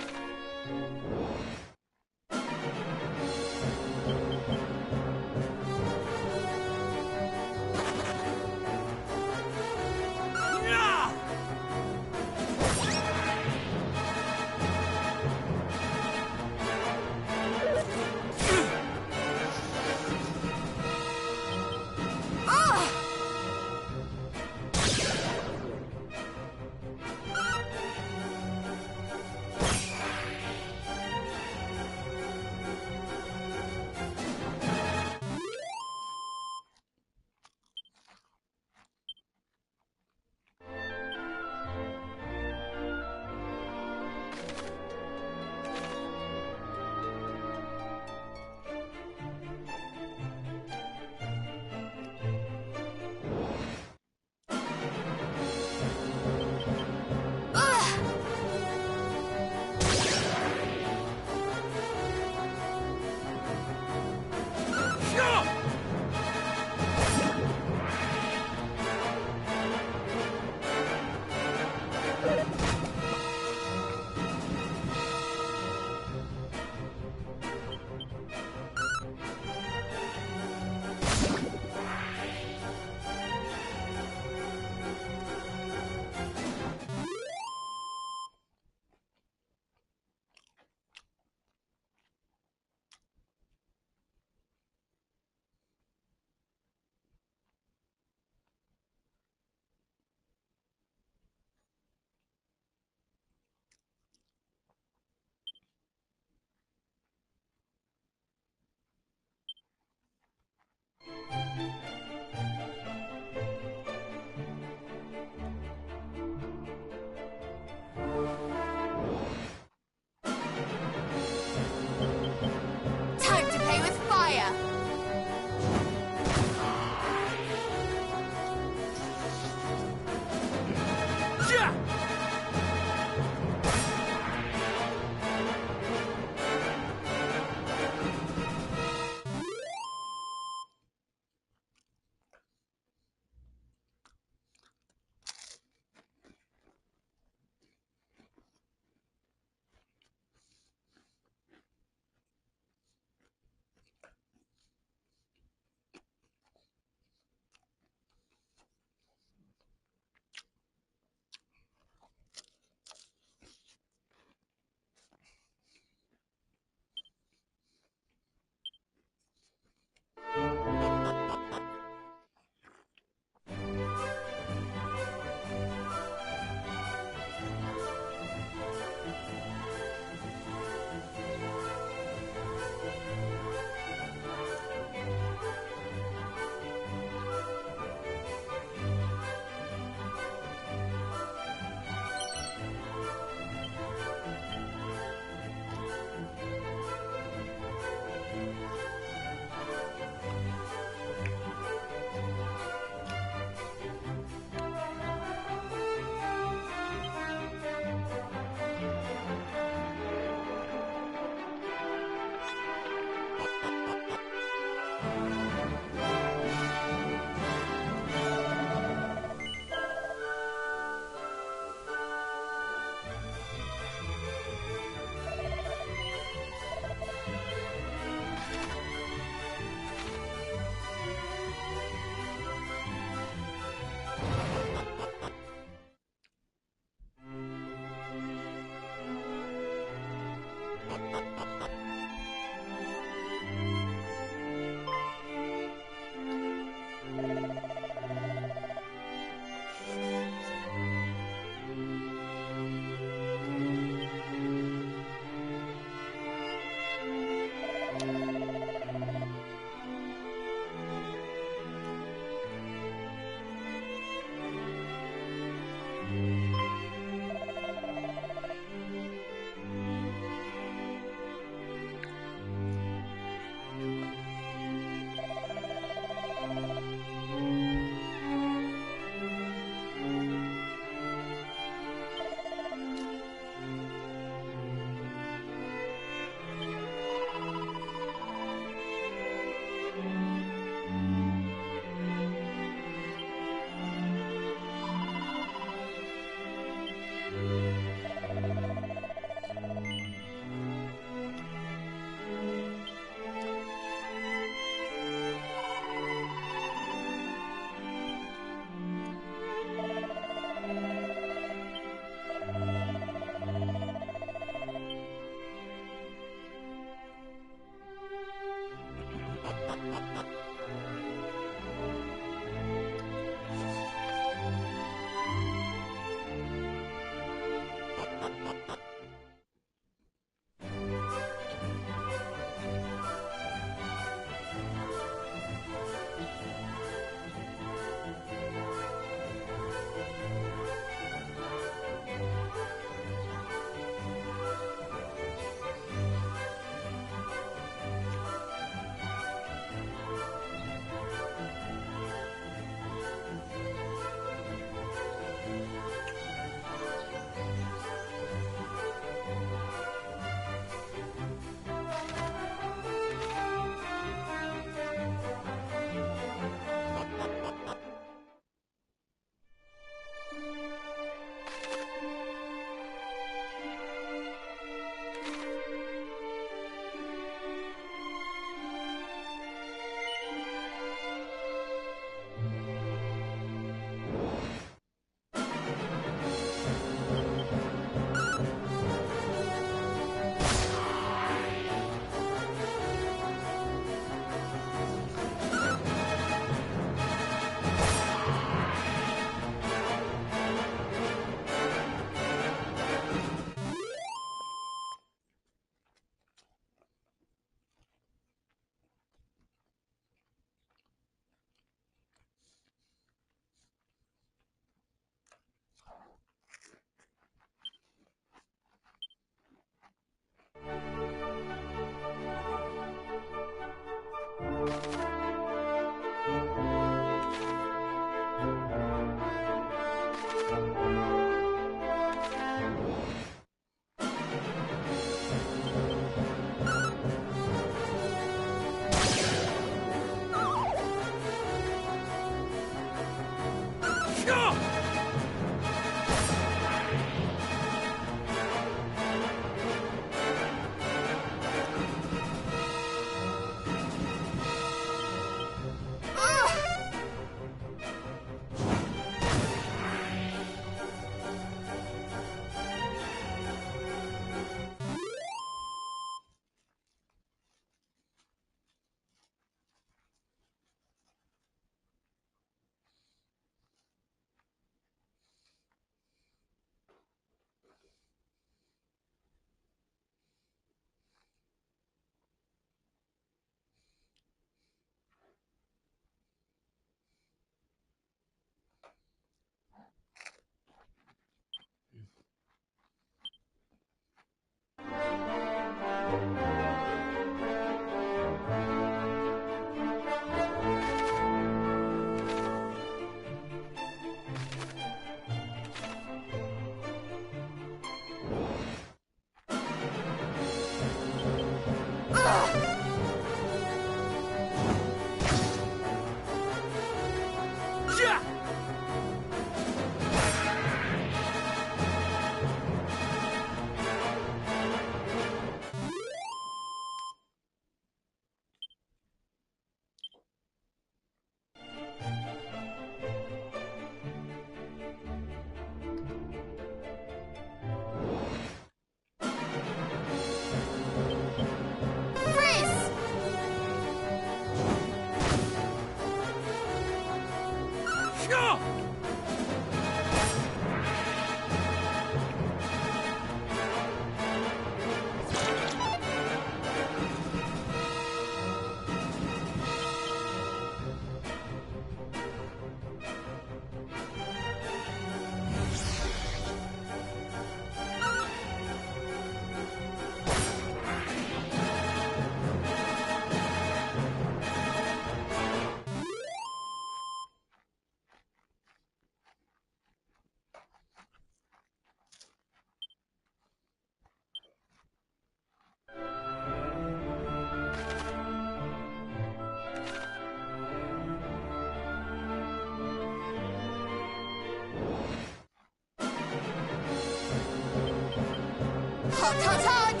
Hot, hot, hot!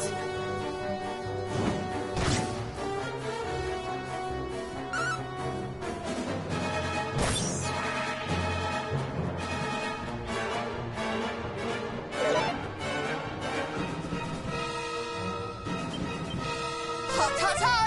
Hot, hot, hot!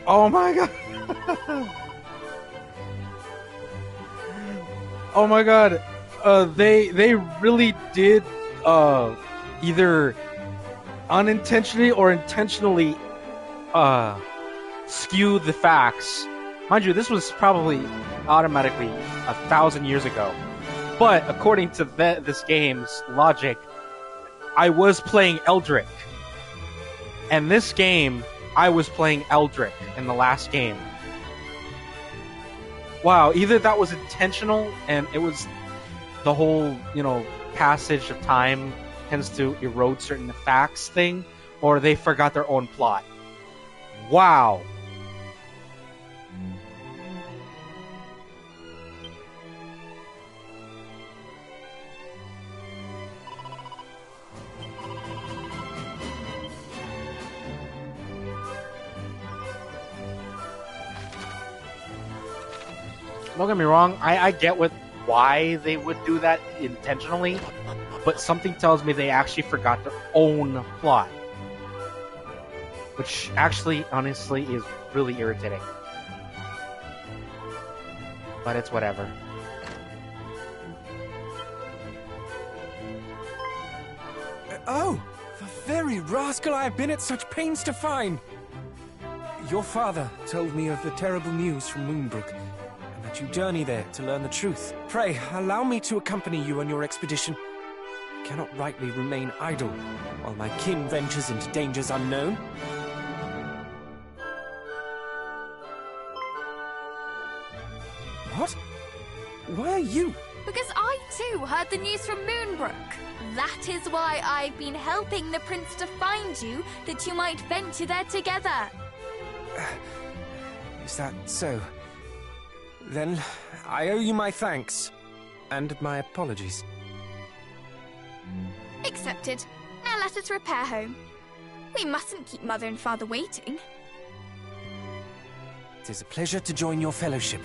Oh my god! Oh my god! They really did either unintentionally or intentionally skew the facts. Mind you, this was probably automatically 1,000 years ago. But according to this game's logic, I was playing Eldrick. And this game, I was playing Eldrick in the last game. Wow, either that was intentional and it was the whole, passage of time tends to erode certain facts thing, or they forgot their own plot. Wow. Don't get me wrong, I get why they would do that intentionally, but something tells me they actually forgot their own plot. Which actually, honestly, is really irritating. But it's whatever. Oh! The very rascal I have been at such pains to find! Your father told me of the terrible news from Moonbrook, and that you journey there to learn the truth. Pray, allow me to accompany you on your expedition. I cannot rightly remain idle, while my kin ventures into dangers unknown. What? Why are you? Because I too heard the news from Moonbrook. That is why I've been helping the prince to find you, that you might venture there together. Is that so? Then I owe you my thanks, and my apologies. Accepted. Now let us repair home. We mustn't keep Mother and Father waiting. It is a pleasure to join your fellowship.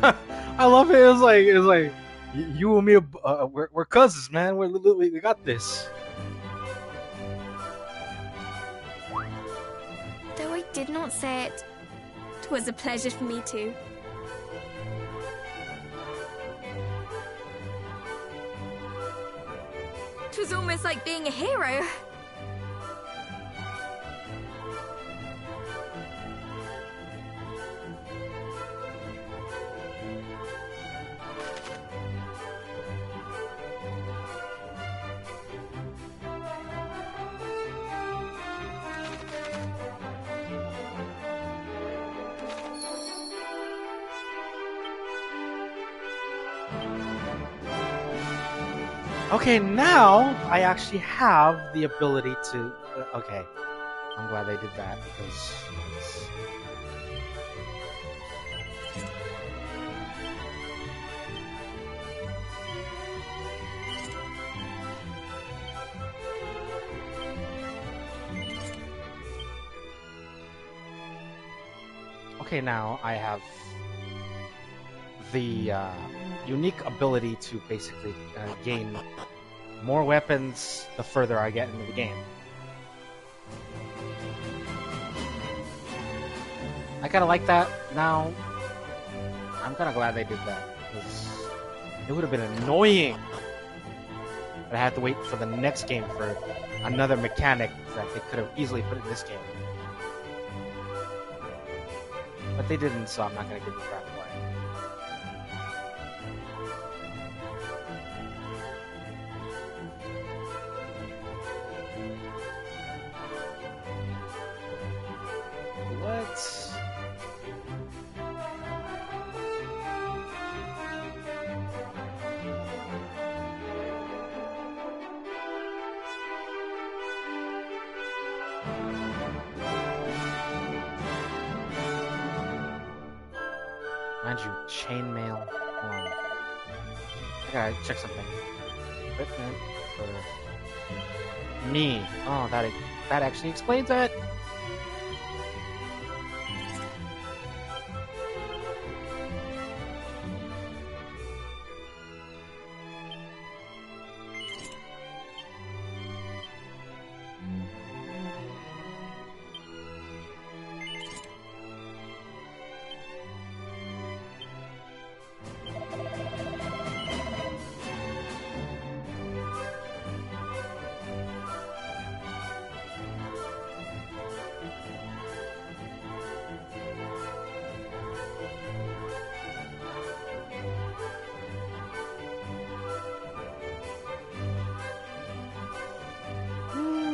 I love it. It's like you and me, we're cousins, man. We got this. Though I did not say it, 'twas a pleasure for me too. It was almost like being a hero. Okay, now I actually have the ability to. Okay, I'm glad they did that because. Okay, now I have the unique ability to basically gain more weapons the further I get into the game. I kind of like that. Now, I'm kind of glad they did that, because it would have been annoying that I had to wait for the next game for another mechanic that they could have easily put in this game. But they didn't, so I'm not going to give the crap away. What? Mind you, chainmail. Hold on. I gotta check something. Equipment for me. Oh, that actually explains it.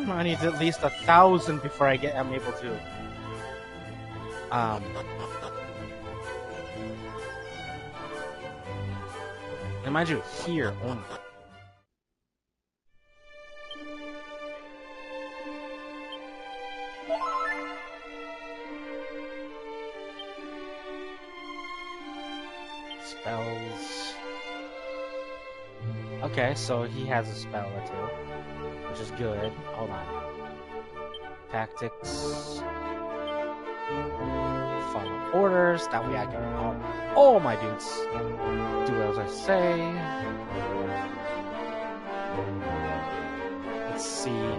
I need at least 1,000 before I'm able to. And mind you, here only. Spells. Okay, so he has a spell or two, which is good. Hold on. Tactics. Follow orders. That way I can help all my dudes do as I say. Let's see.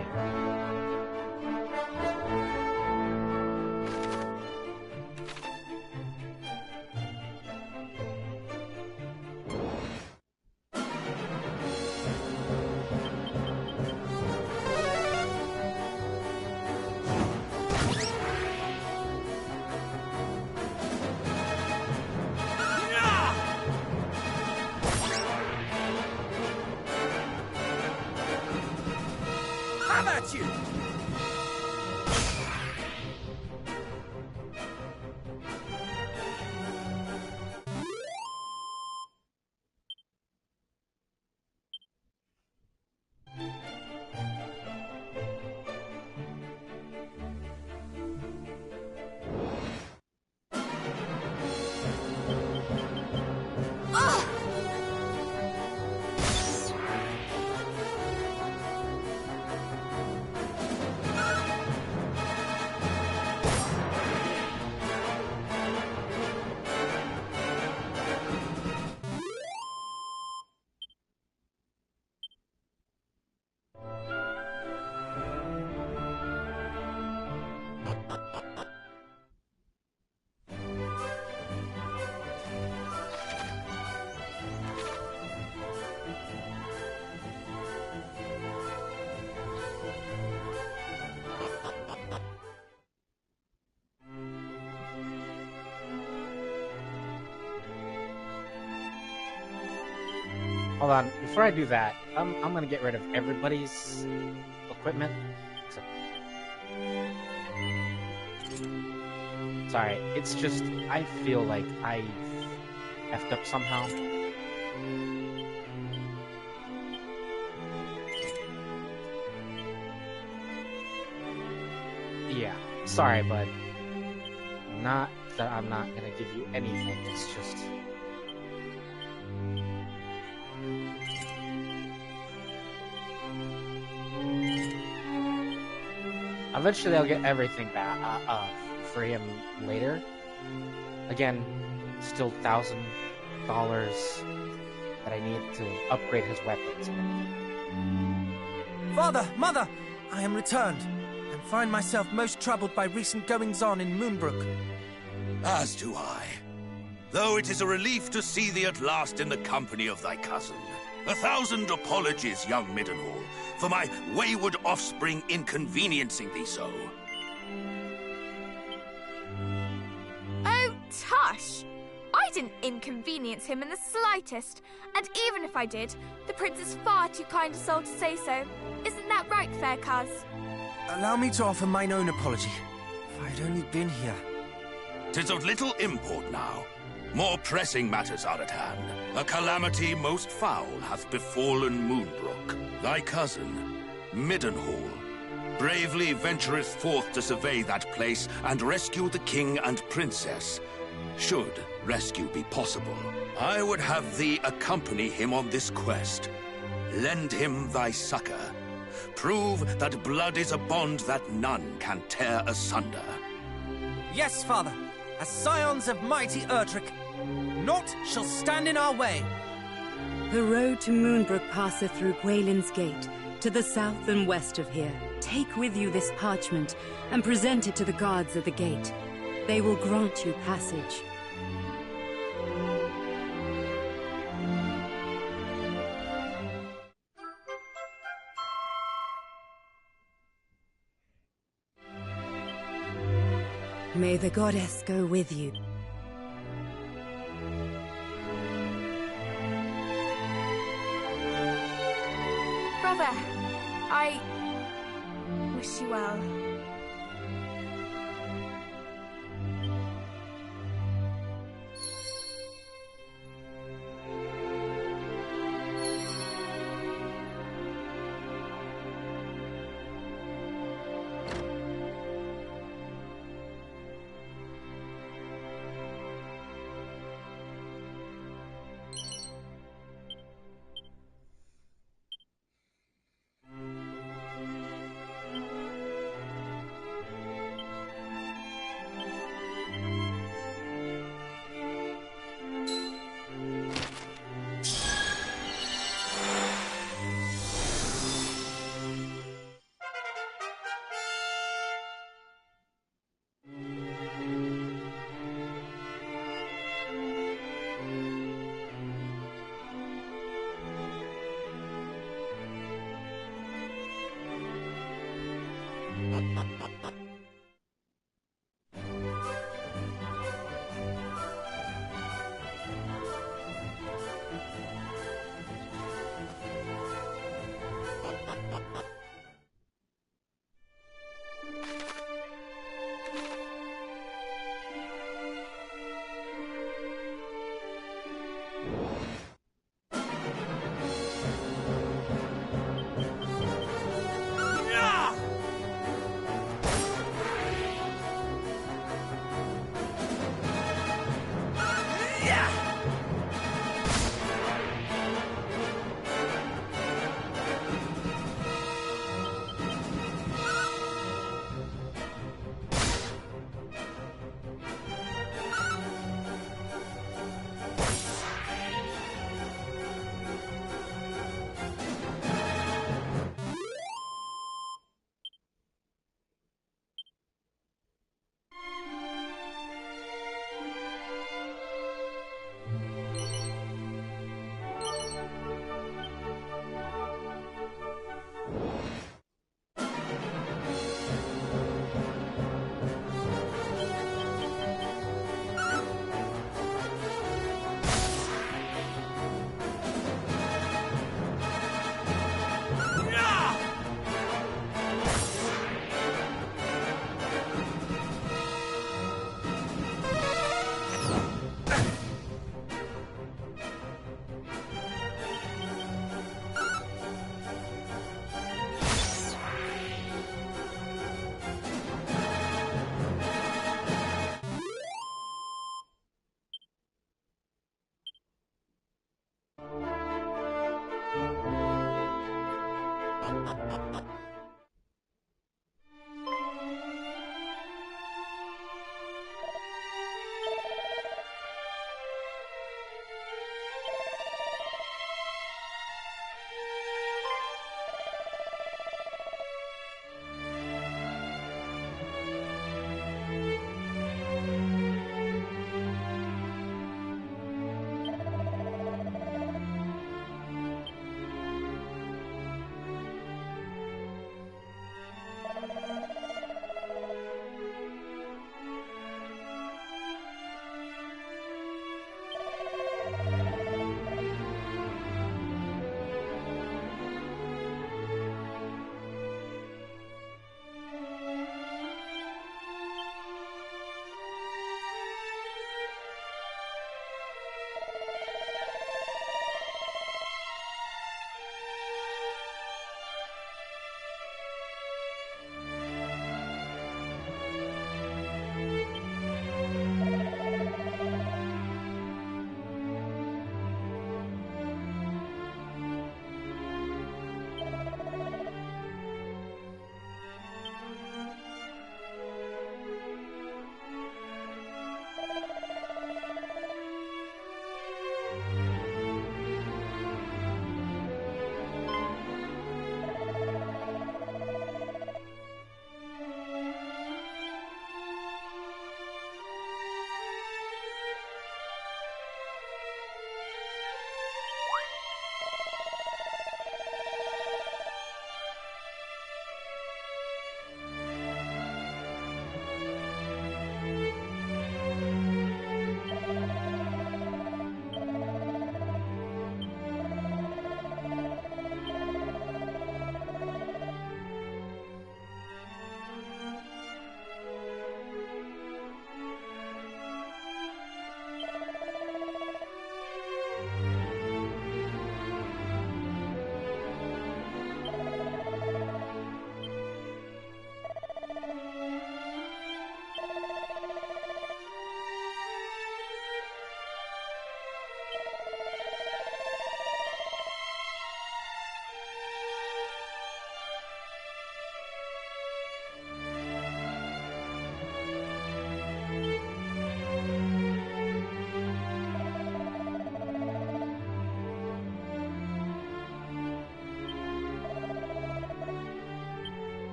How about you? Oh! Hold on, before I do that, I'm gonna get rid of everybody's equipment. Sorry, it's just, I feel like I effed up somehow. Yeah, sorry, bud. Not that I'm not gonna give you anything, it's just... Eventually I'll get everything back for him later. Again, still $1,000 that I need to upgrade his weapons. Father, Mother, I am returned, and find myself most troubled by recent goings-on in Moonbrook. As do I. Though it is a relief to see thee at last in the company of thy cousin. 1,000 apologies, young Middenhall, for my wayward offspring inconveniencing thee so. Oh, tush! I didn't inconvenience him in the slightest, and even if I did, the prince is far too kind a soul to say so. Isn't that right, fair cuz? Allow me to offer mine own apology. If I had only been here. 'Tis of little import now. More pressing matters are at hand. A calamity most foul hath befallen Moonbrook. Thy cousin, Middenhall, bravely ventureth forth to survey that place and rescue the king and princess, should rescue be possible. I would have thee accompany him on this quest. Lend him thy succor. Prove that blood is a bond that none can tear asunder. Yes, Father. As scions of mighty Erdrick, naught shall stand in our way. The road to Moonbrook passeth through Gwaelin's Gate, to the south and west of here. Take with you this parchment, and present it to the guards at the gate. They will grant you passage. May the goddess go with you. Brother, I wish you well.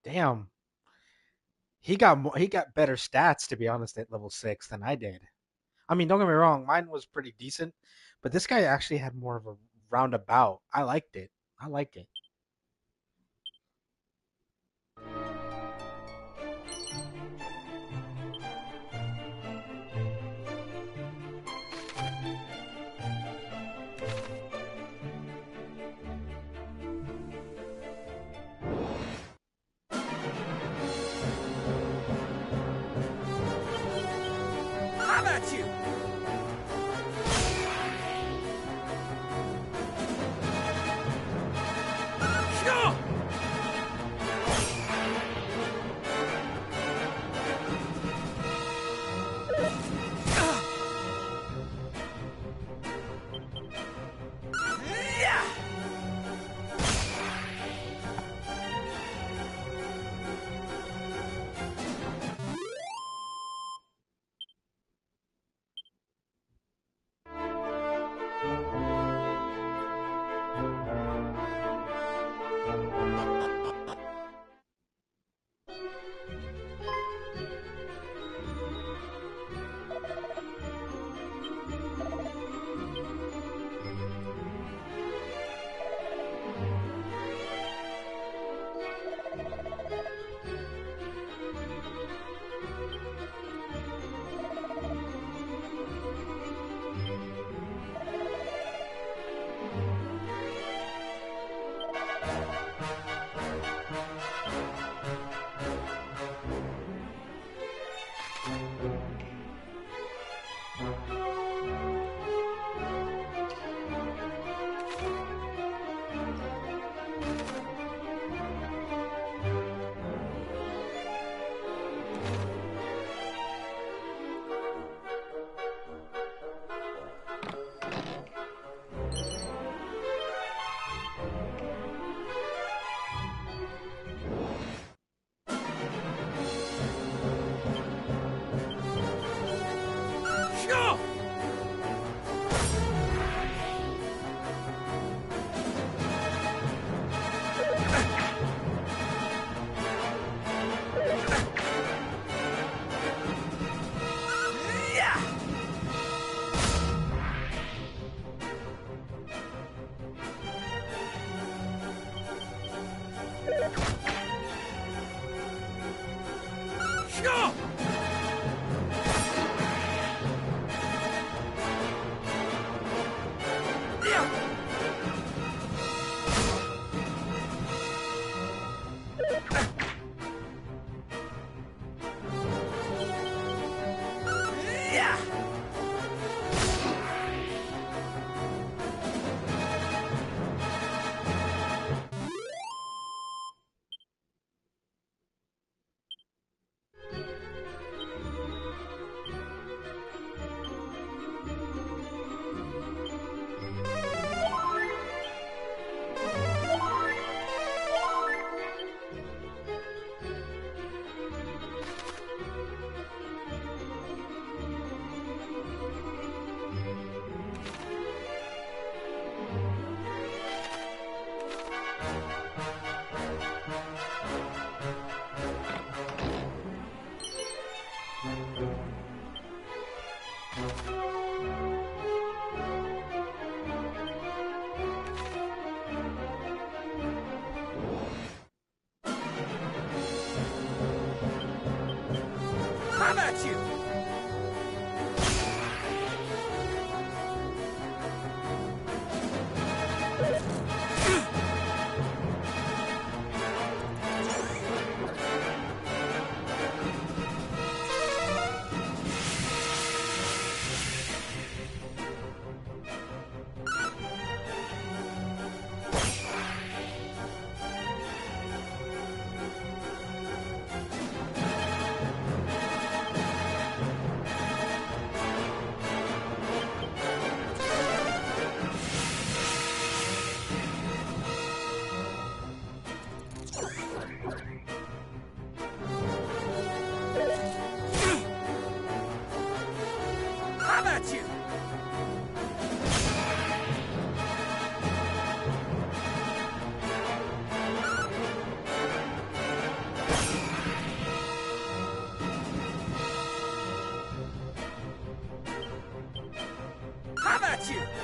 Damn. He got better stats, to be honest, at level 6 than I did. I mean, don't get me wrong, mine was pretty decent, but this guy actually had more of a roundabout. I liked it. I liked it. How about you? Have at you! Have at you!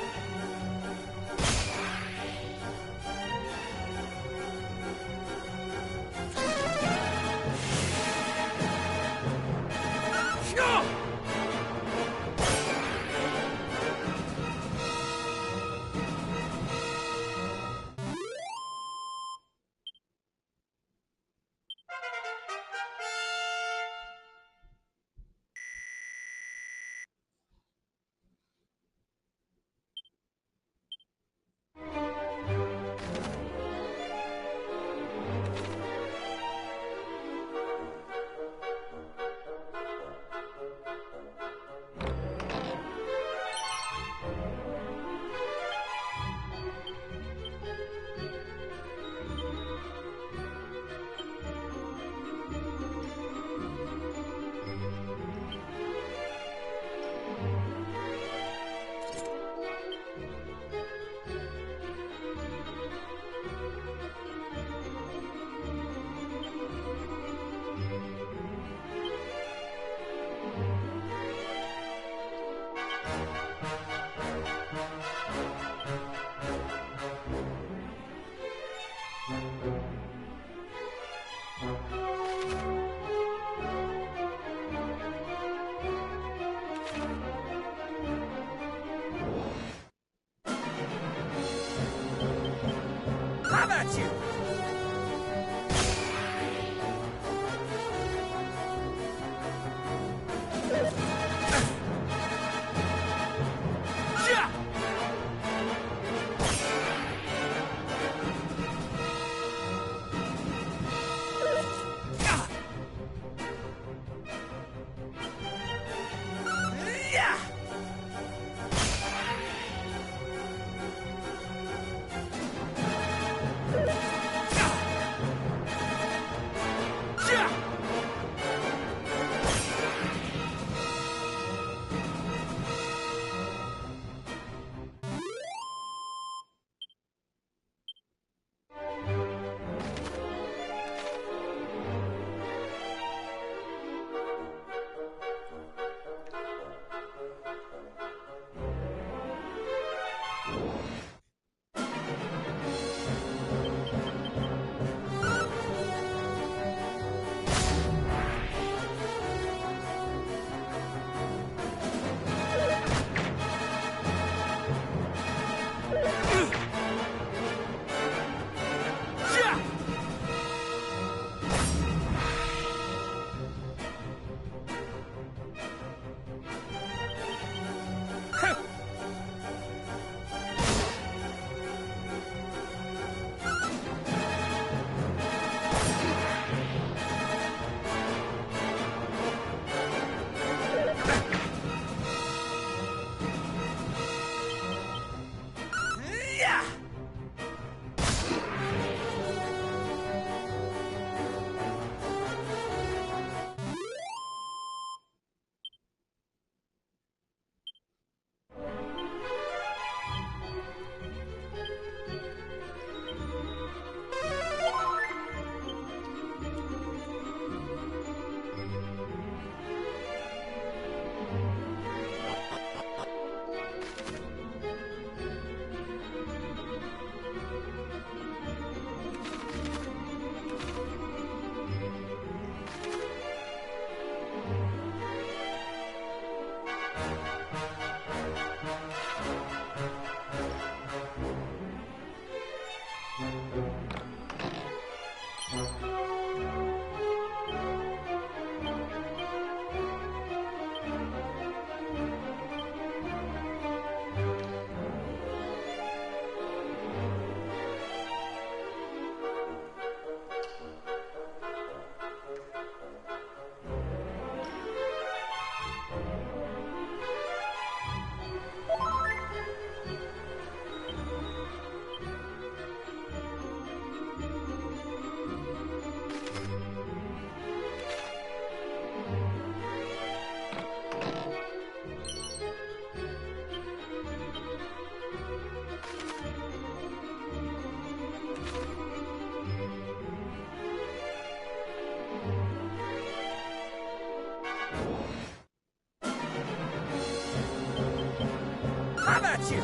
Have at you!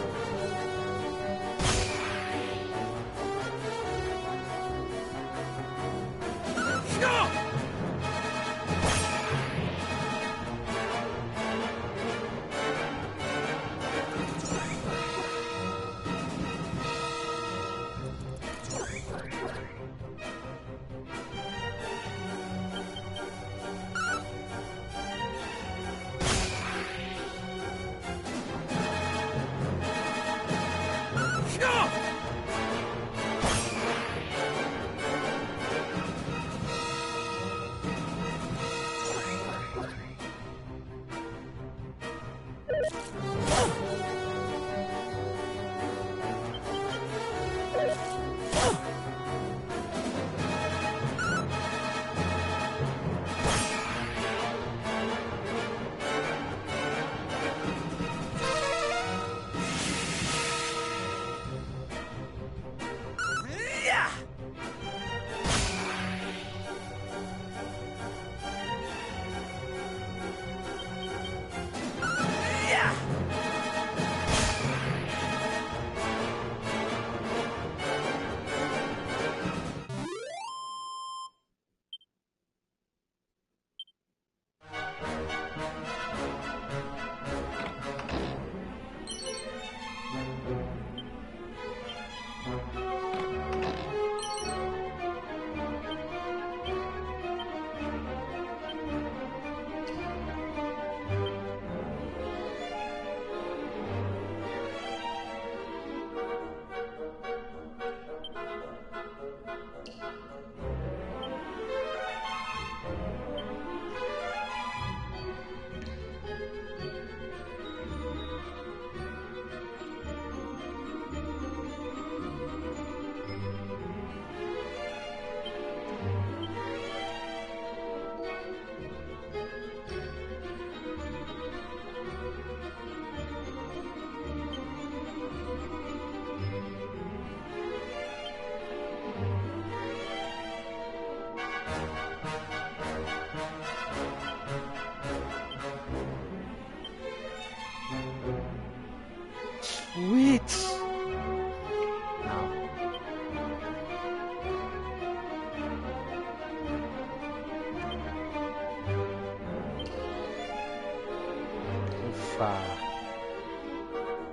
Sweet.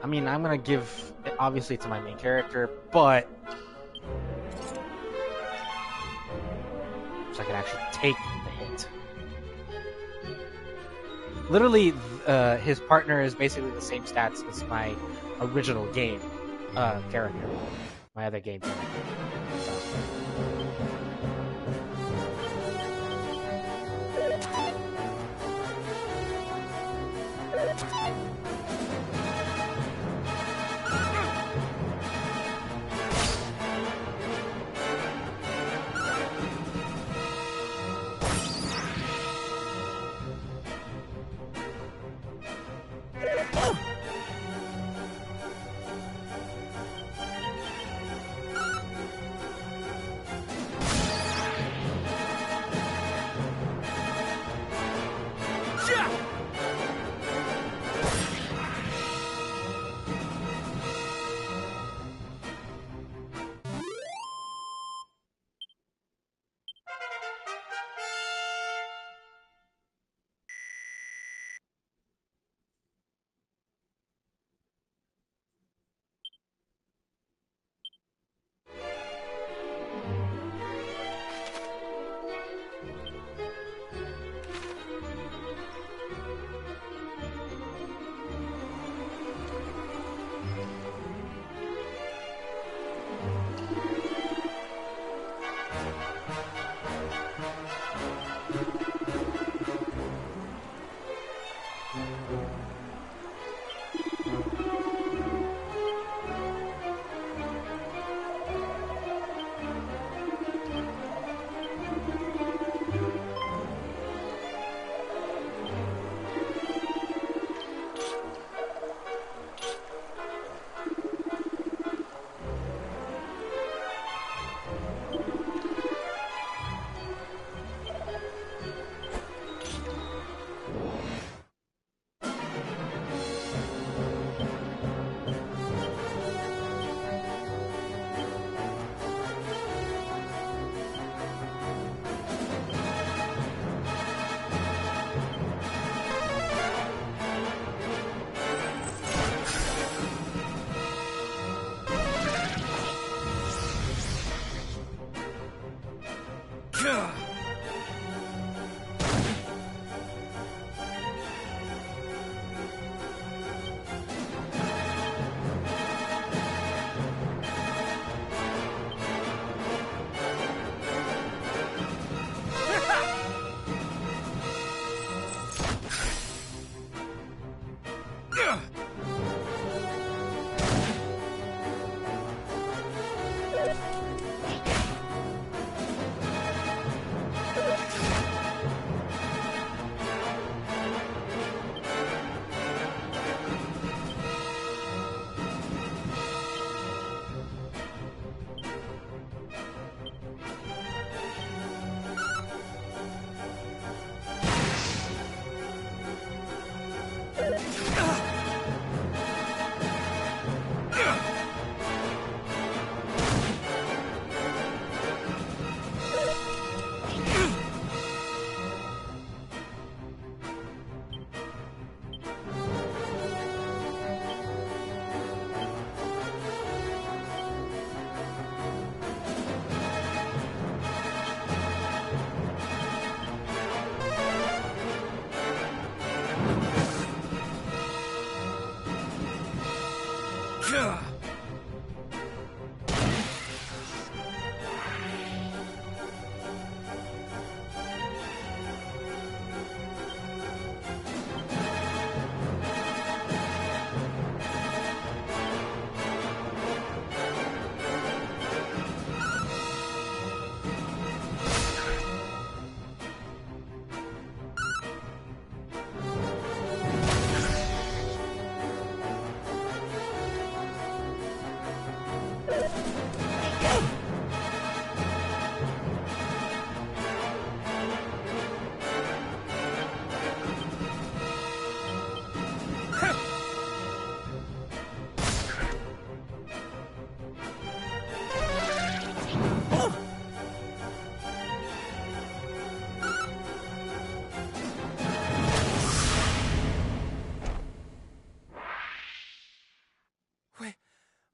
I mean, I'm gonna give it obviously to my main character, but so I can actually take the hit. Literally, his partner is basically the same stats as my original game character, my other game character.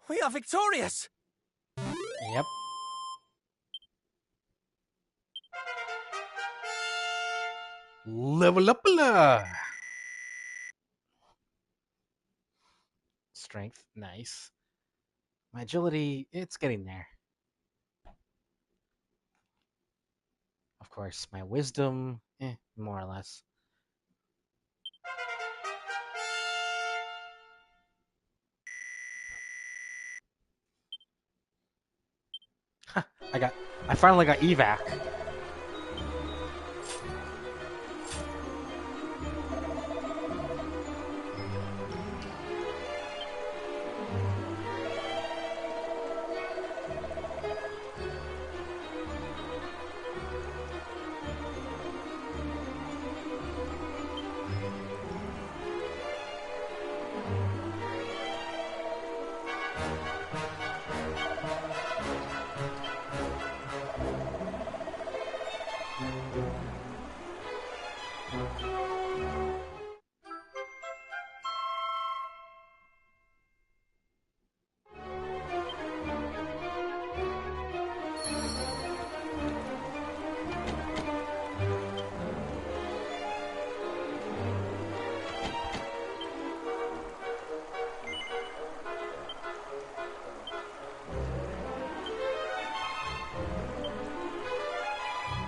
We are victorious! Yep. Level up! Strength, nice. My agility, it's getting there. Of course, my wisdom, more or less. I finally got evac.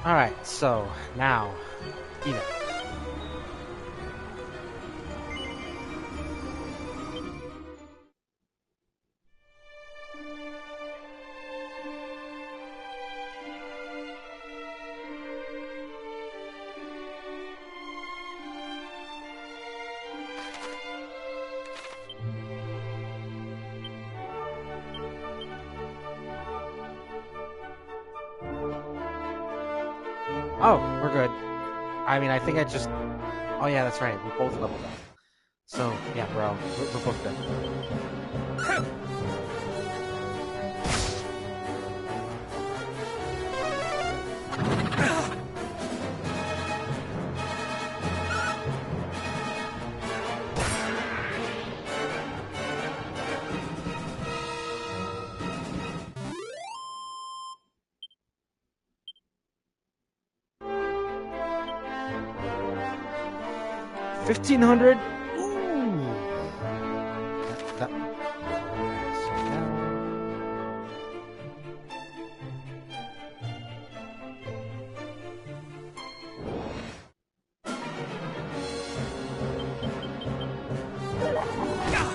Alright, so now, eat it. Oh, we're good. I mean, I think I just... Oh yeah, that's right. We both leveled up. So, yeah, bro. We're both good. $1,500. Ooh. That. So now.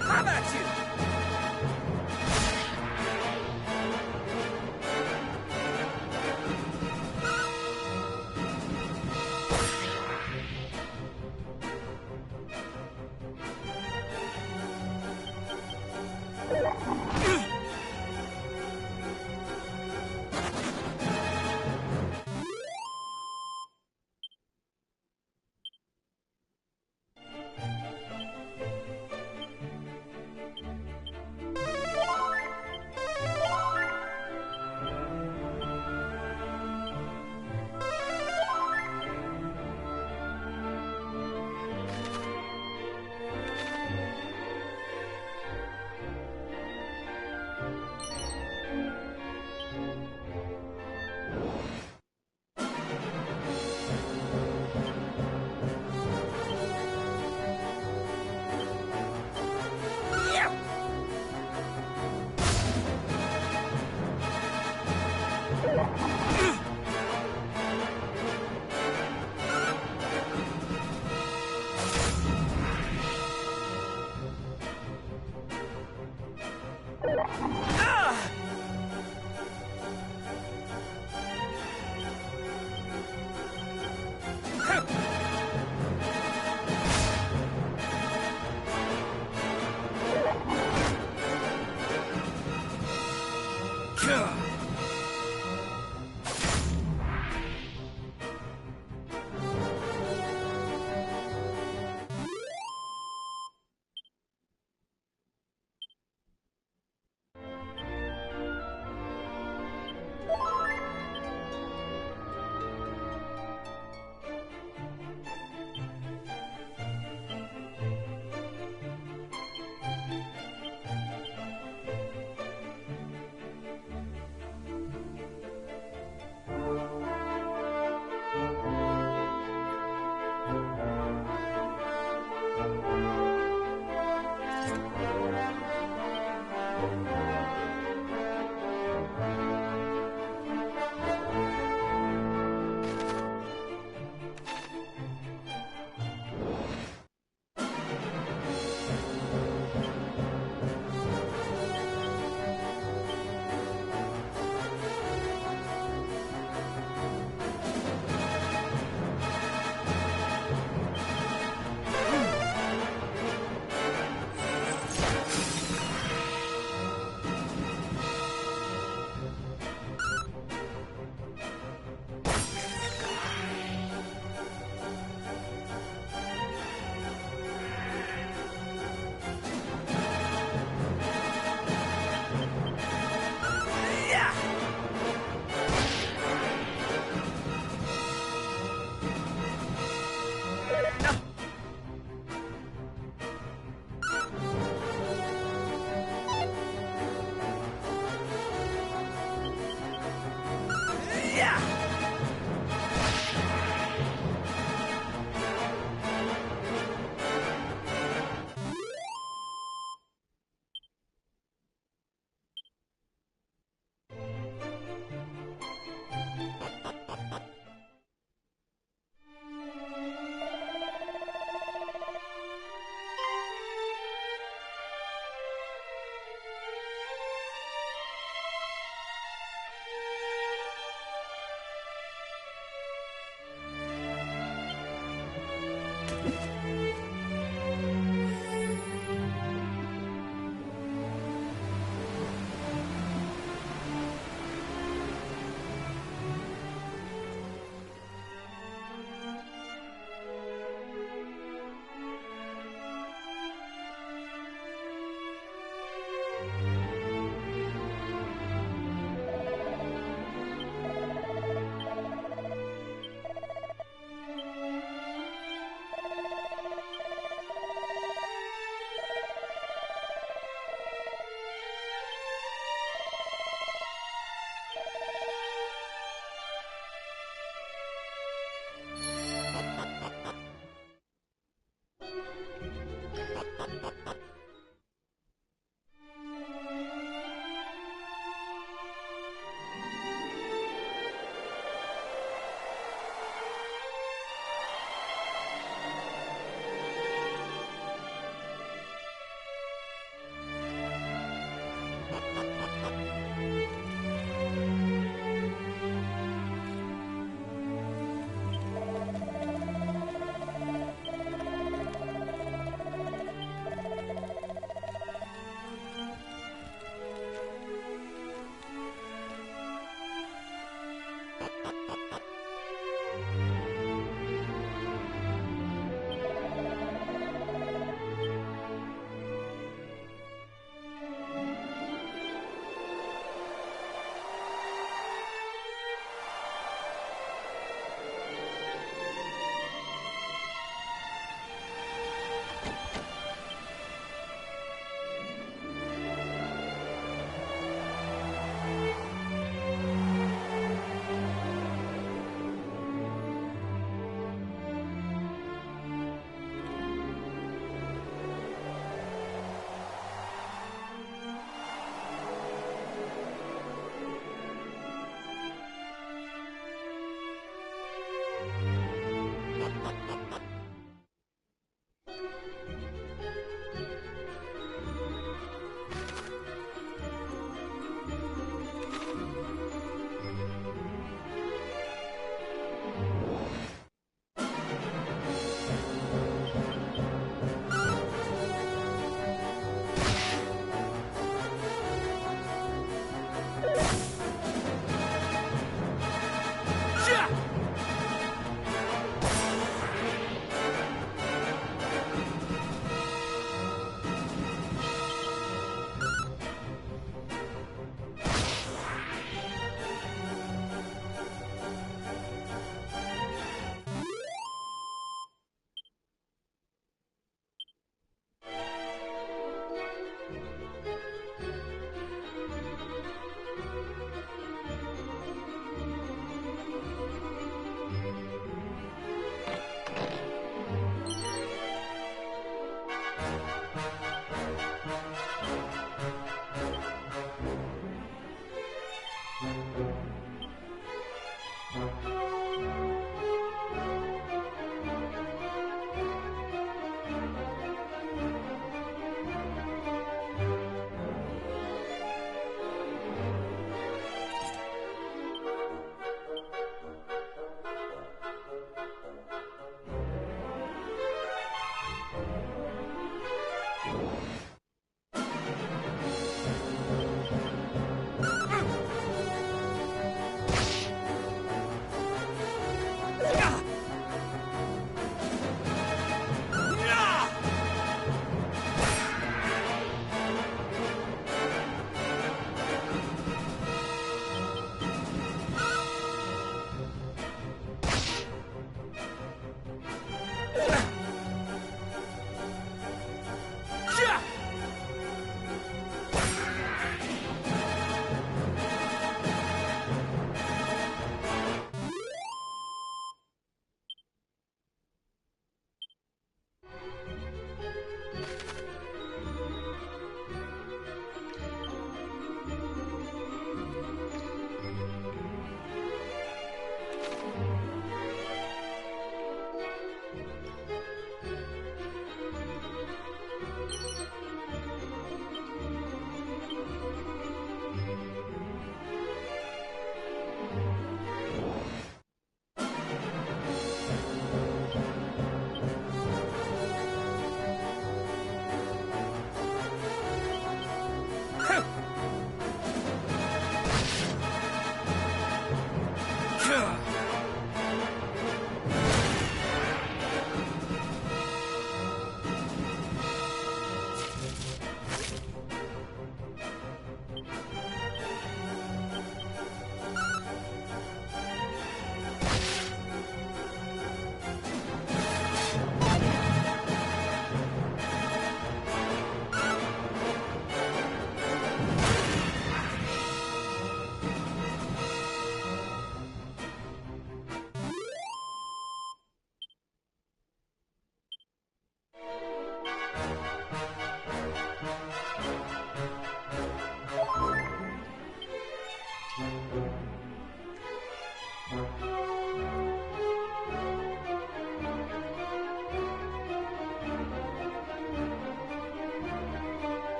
How about you?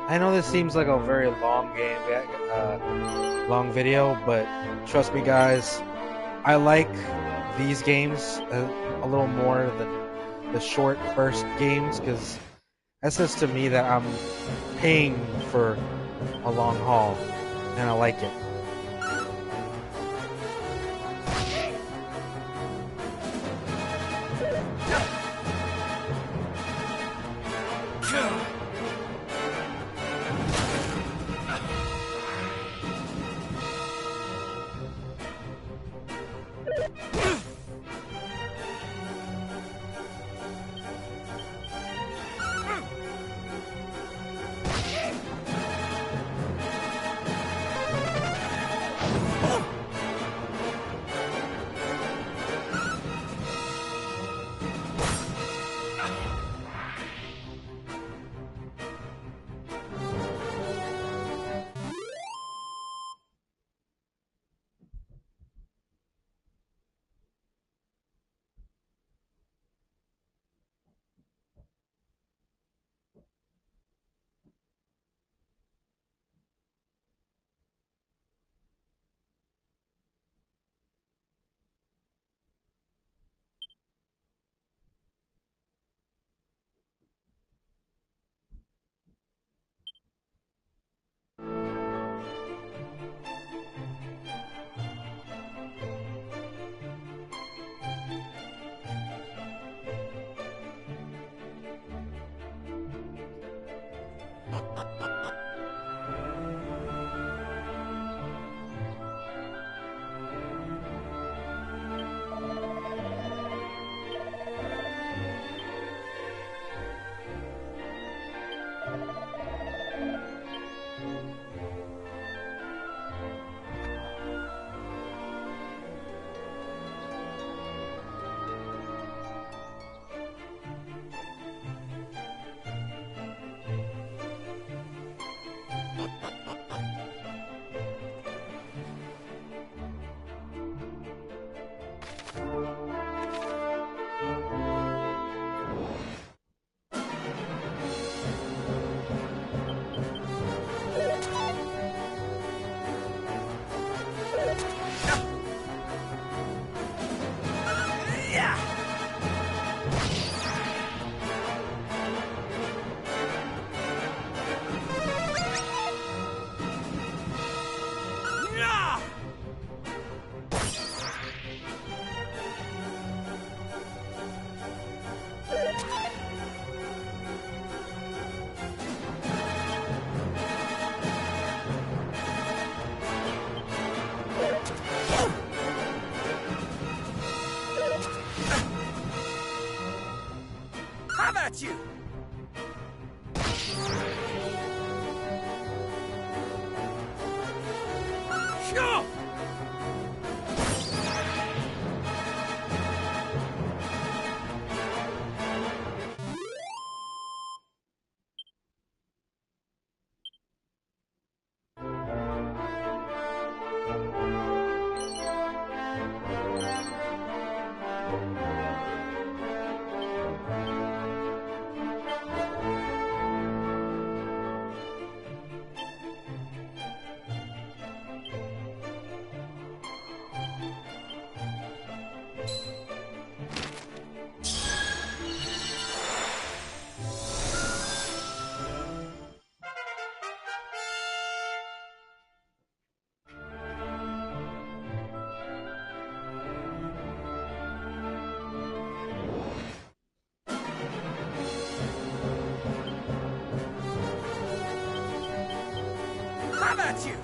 I know this seems like a very long game, long video, but trust me, guys, I like these games a little more than the short burst games because that says to me that I'm paying for a long haul, and I like it. Have at you! Sure! Have at you!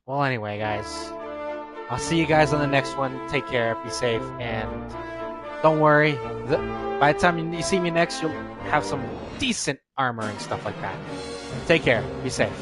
Well, anyway, guys, I'll see you guys on the next one. Take care, be safe, and don't worry. By the time you see me next, you'll have some decent armor and stuff like that. Take care, be safe.